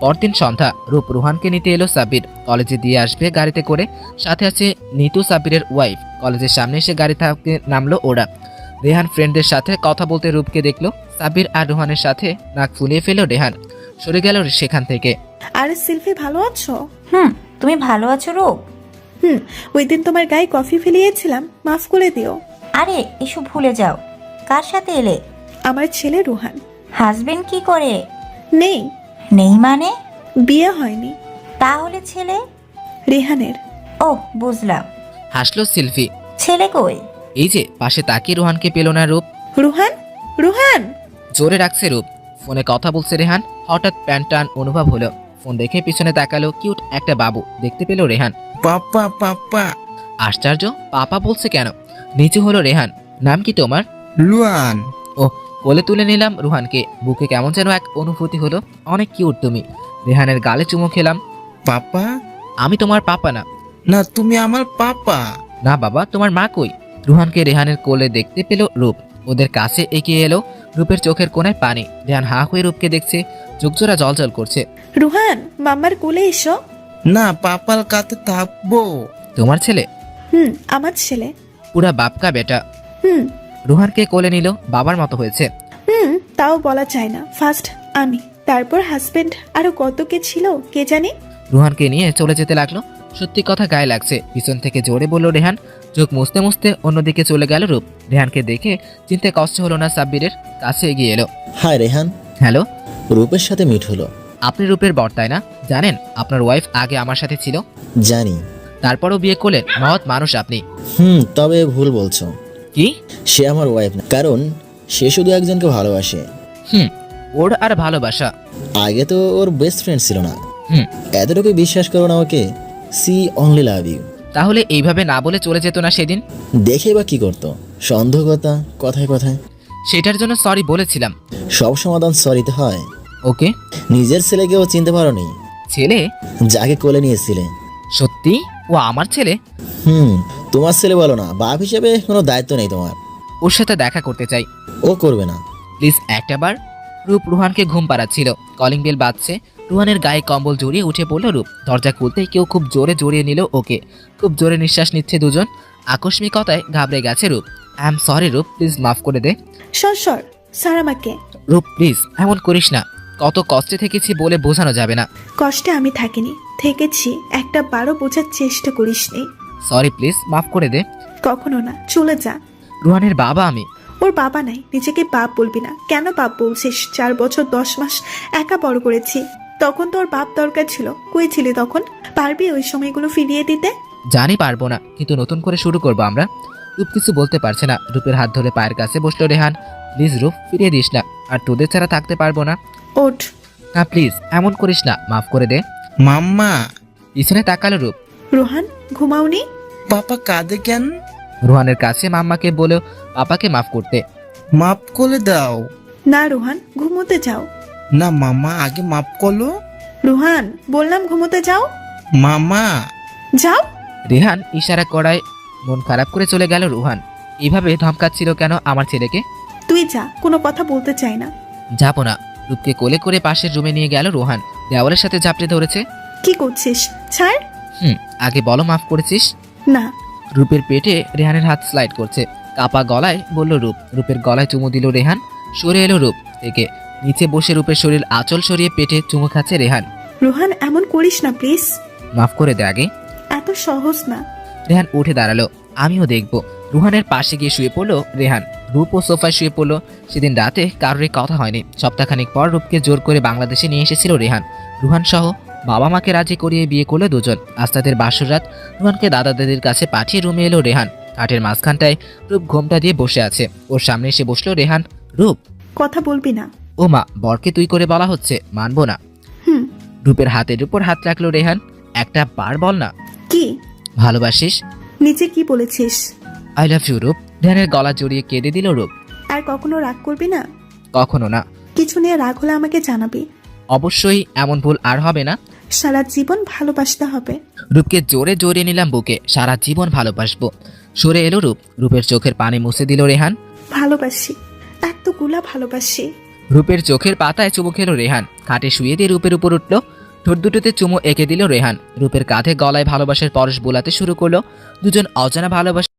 পরদিন সন্ধ্যা। রূপ রুহানকে নিতে এলো সাব্বির। কলেজে দিয়ে আসবে গাড়িতে করে। সাথে আছে নিতু, সাব্বিরের ওয়াইফ। কলেজের সামনে এসে গাড়ি থেকে নামলো ওরা। রেহান ফ্রেন্ডদের সাথে কথা বলতে রূপকে দেখলো। সাব্বির আর রুহানের সাথে নাক ফুলিয়ে ফেললো রেহান। সরে গেল সেখান থেকে। আরে সিলফি ভালো আছো? তুমি ভালো আছো রূপ? ওই দিন তোমার গায়ে কফি ফেলিয়েছিলাম, মাফ করে দিও। আরে এসব ভুলে যাও। কার সাথে এলে? আমার ছেলে রুহান। হাজবেন্ড কি করে? নেই। নেই মানে? বিয়ে হয়নি। তাহলে ছেলে? রেহানের। ও বুঝলাম। হাসলো সিলফি। ছেলে কই? এই যে পাশে তাকিয়ে রুহানকে পেল না রূপ। রুহান, রুহান। জোরে রাখছে রূপ। ফোনে কথা বলছে রেহান। হঠাৎ প্যান টান অনুভব হলো। ফোন দেখে পিছনে তাকালো। কিউট একটা বাবু দেখতে পেল রেহান। পাপা পাপা। আশ্চর্য, পাপা বলছে কেন? নিচু হলো রেহান। নাম কি তোমার? লুয়ান। ও, কোলে তুলে নিলাম রুহানকে। বুকে কেমন যেন এক অনুভূতি হলো। অনেক কিউট তুমি। রেহানের গালে চুমু খেলাম। পাপা? আমি তোমার পাপা না। না তুমি আমার পাপা। না বাবা, তোমার মা কই? রুহানকে রেহানের কোলে দেখতে পেল রূপ। ওদের কাছে এগিয়ে এলো। রূপের চোখের কোণায় পানি। রেহান হা হয়ে রূপকে দেখছে। চোখজোড়া জলজল করছে। রুহান, মাম্মার কোলে এসো। না, পাপার কাছে থাকবো। তোমার ছেলে? আমার ছেলে। পুরা বাপকা বেটা। রুহানকে কোলে নিল। বাবার মতো হয়েছে। তাও বলা যায় না। ফার্স্ট আমি, তারপর হাজবেন্ড, আরো কত কে ছিল কে জানি। রুহানকে নিয়ে চলে যেতে লাগলো। সত্যি কথা গায়ে লাগছে। পিছন থেকে জোরে বলল রেহান। চোখ মুছতে মুছতে অন্যদিকে চলে গেল রূপ। রেহানকে দেখে চিনতে কষ্ট হলো না। সাব্বিরের কাছে এগিয়ে এলো। হাই রেহান। হ্যালো। রূপের সাথে মিট হলো। আপনি রূপের বর তাই না? জানেন আপনার ওয়াইফ আগে আমার সাথে ছিল। জানি। তারপরও বিয়ে করলেন। মহৎ মানুষ আপনি। তবে ভুল বলছো। কি? সে আমার ওয়াইফ না, কারণ সে শুধু একজনকে ভালোবাসে। ওর আর ভালোবাসা? আগে তো ওর বেস্ট ফ্রেন্ড ছিল না। এতটুকু বিশ্বাস করো না ওকে। See only love you. তাহলে এইভাবে না বলে চলে যেত না সেদিন? দেখে বা কি করতো? সন্দেহকতা কথায় কথায়। সেটার জন্য সরি বলেছিলাম। সব সমাধান সরিতে হয়। ওকে। নিজের ছেলেকেও চিনতে পারোনি? ছেলে? যাকে কোলে নিয়েছিলে। সত্যি ও আমার ছেলে? তোমার ছেলে বলো না, বাপ হিসেবে কোনো দায়িত্ব নেই তোমার। ওর সাথে দেখা করতে চাই। ও করবে না। প্লিজ একটাবার। রূপ রুহানকে ঘুম পাড়াচ্ছিল। কলিং বেল বাজছে। রুহানের গায়ে কম্বল জড়িয়ে উঠে পড়ল রূপ। দরজা খুলতেই কেউ খুব জোরে জড়িয়ে নিল ওকে। খুব জোরে নিঃশ্বাস নিচ্ছে দুজন। আকস্মিকতায় ঘাবড়ে গেছে রূপ। আই এম সরি রূপ, প্লিজ মাফ করে দে। সর স্যার আমাকে। রূপ প্লিজ এমন করিস না। কত কষ্টে থেকেছি বলে বোঝানো যাবে না। কষ্টে আমি থাকিনি, থেকেছি। একটা বারো বোঝার চেষ্টা করিসনি। সরি প্লিজ মাফ করে দে। কখনো না, চলে যা। রুহানের বাবা আমি। ওর বাবা নাই, নিজেকে বাপ বলবি না। কেন বাপ বলছিস? 4 বছর 10 মাস একা বড় করেছি। তখন তোর বাপ দরকার ছিল। কই ছিলি তখন? পারবি ওই সময়গুলো ফিরিয়ে দিতে? জানি পারবো না, কিন্তু নতুন করে শুরু করবো আমরা। রূপ কিছু বলতে পারছে না। রূপের হাত ধরে পায়ের কাছে বসলো রেহান। প্লিজ রূপ, ফিরিয়ে দিস না। আর তোদের ছাড়া থাকতে পারবো না। ওঠ না প্লিজ এমন করিস না, মাফ করে দে। মাম্মা। পিছনে তাকালো রূপ। রুহান, ঘুমাওনি? পাপা কাঁদে কেন? রুহানের কাছে মাম্মাকে বলে পাপাকে মাফ করতে। মাফ করে দাও। না রুহান, ঘুমোতে যাও। না মামা, আগে মাফ করলো। রুহান, বললাম ঘুমোতে যাও। মামা। যাও। রেহান ইশারা করায় মন খারাপ করে চলে গেল রুহান। এইভাবে ধমকাচ্ছিল কেন আমার ছেলেকে? তুই যা, কোনো কথা বলতে চাই না। যাবো না। রূপকে কোলে করে পাশের রুমে নিয়ে গেল রুহান। দেওয়ালের সাথে জাপটে ধরেছে। কি করছিস? ছাড়। আগে বলো মাফ করেছিস? না। রূপের পেটে রেহানের হাত স্লাইড করছে। কাপা গলায় বলল রূপ। রূপের গলায় চুমু দিল রেহান। সরে এলো রূপ থেকে। নিচে বসে রূপের শরীর আঁচল সরিয়ে পেটে চুমু খাচ্ছে রেহান। রোহান, এমন করিস না প্লিজ। মাফ করে দে আগে। এত সহজ না। রেহান উঠে দাঁড়ালো। আমিও দেখব। রুহানের পাশে গিয়ে শুয়ে পড়লো রেহান। রূপ ও সোফায় শুয়ে পড়লো। সেদিন রাতে কারোরই কথা হয়নি। সপ্তাহখানিক পর রূপকে জোর করে বাংলাদেশে নিয়ে এসেছিল রেহান। রুহান সহ বাবা মাকে রাজি করিয়ে বিয়ে করলো দুজন। আজ তাদের বাসর রাত। রুহানকে দাদা দাদির কাছে পাঠিয়ে রুমে এলো রেহান। কাঠের মাঝখানটায় রূপ ঘোমটা দিয়ে বসে আছে। ওর সামনে এসে বসলো রেহান। রূপ, কথা বলবি না? ও মা, বরকে তুই করে বলা হচ্ছে, মানবো না। রূপের হাতের উপর হাত রাখলো রেহান। একটা বার বল না। কি? ভালোবাসিস? নিচে কি বলেছিস? আই লাভ ইউ রূপ। রেহানের গলা জড়িয়ে কেঁদে দিল রূপ। আর কখনো রাগ করবি না? কখনো না। কিছু নিয়ে রাগ হলে আমাকে জানাবি। অবশ্যই, এমন ভুল আর হবে না। সারা জীবন ভালোবাসতে হবে। রূপকে জোরে জড়িয়ে নিলাম বুকে। সারা জীবন ভালোবাসবো। সরে এলো রূপ। রূপের চোখের পানি মুছে দিল রেহান। ভালোবাসি, এতগুলা ভালোবাসি। রূপের চোখের পাতায় চুমু খেলো রেহান। খাটে শুয়ে দিয়ে রূপের উপর উঠলো। ঠোঁট দুটোতে চুমু এঁকে দিল রেহান। রূপের কাঁধে গলায় ভালোবাসার পরশ বোলাতে শুরু করলো। দুজন অজানা ভালোবাসা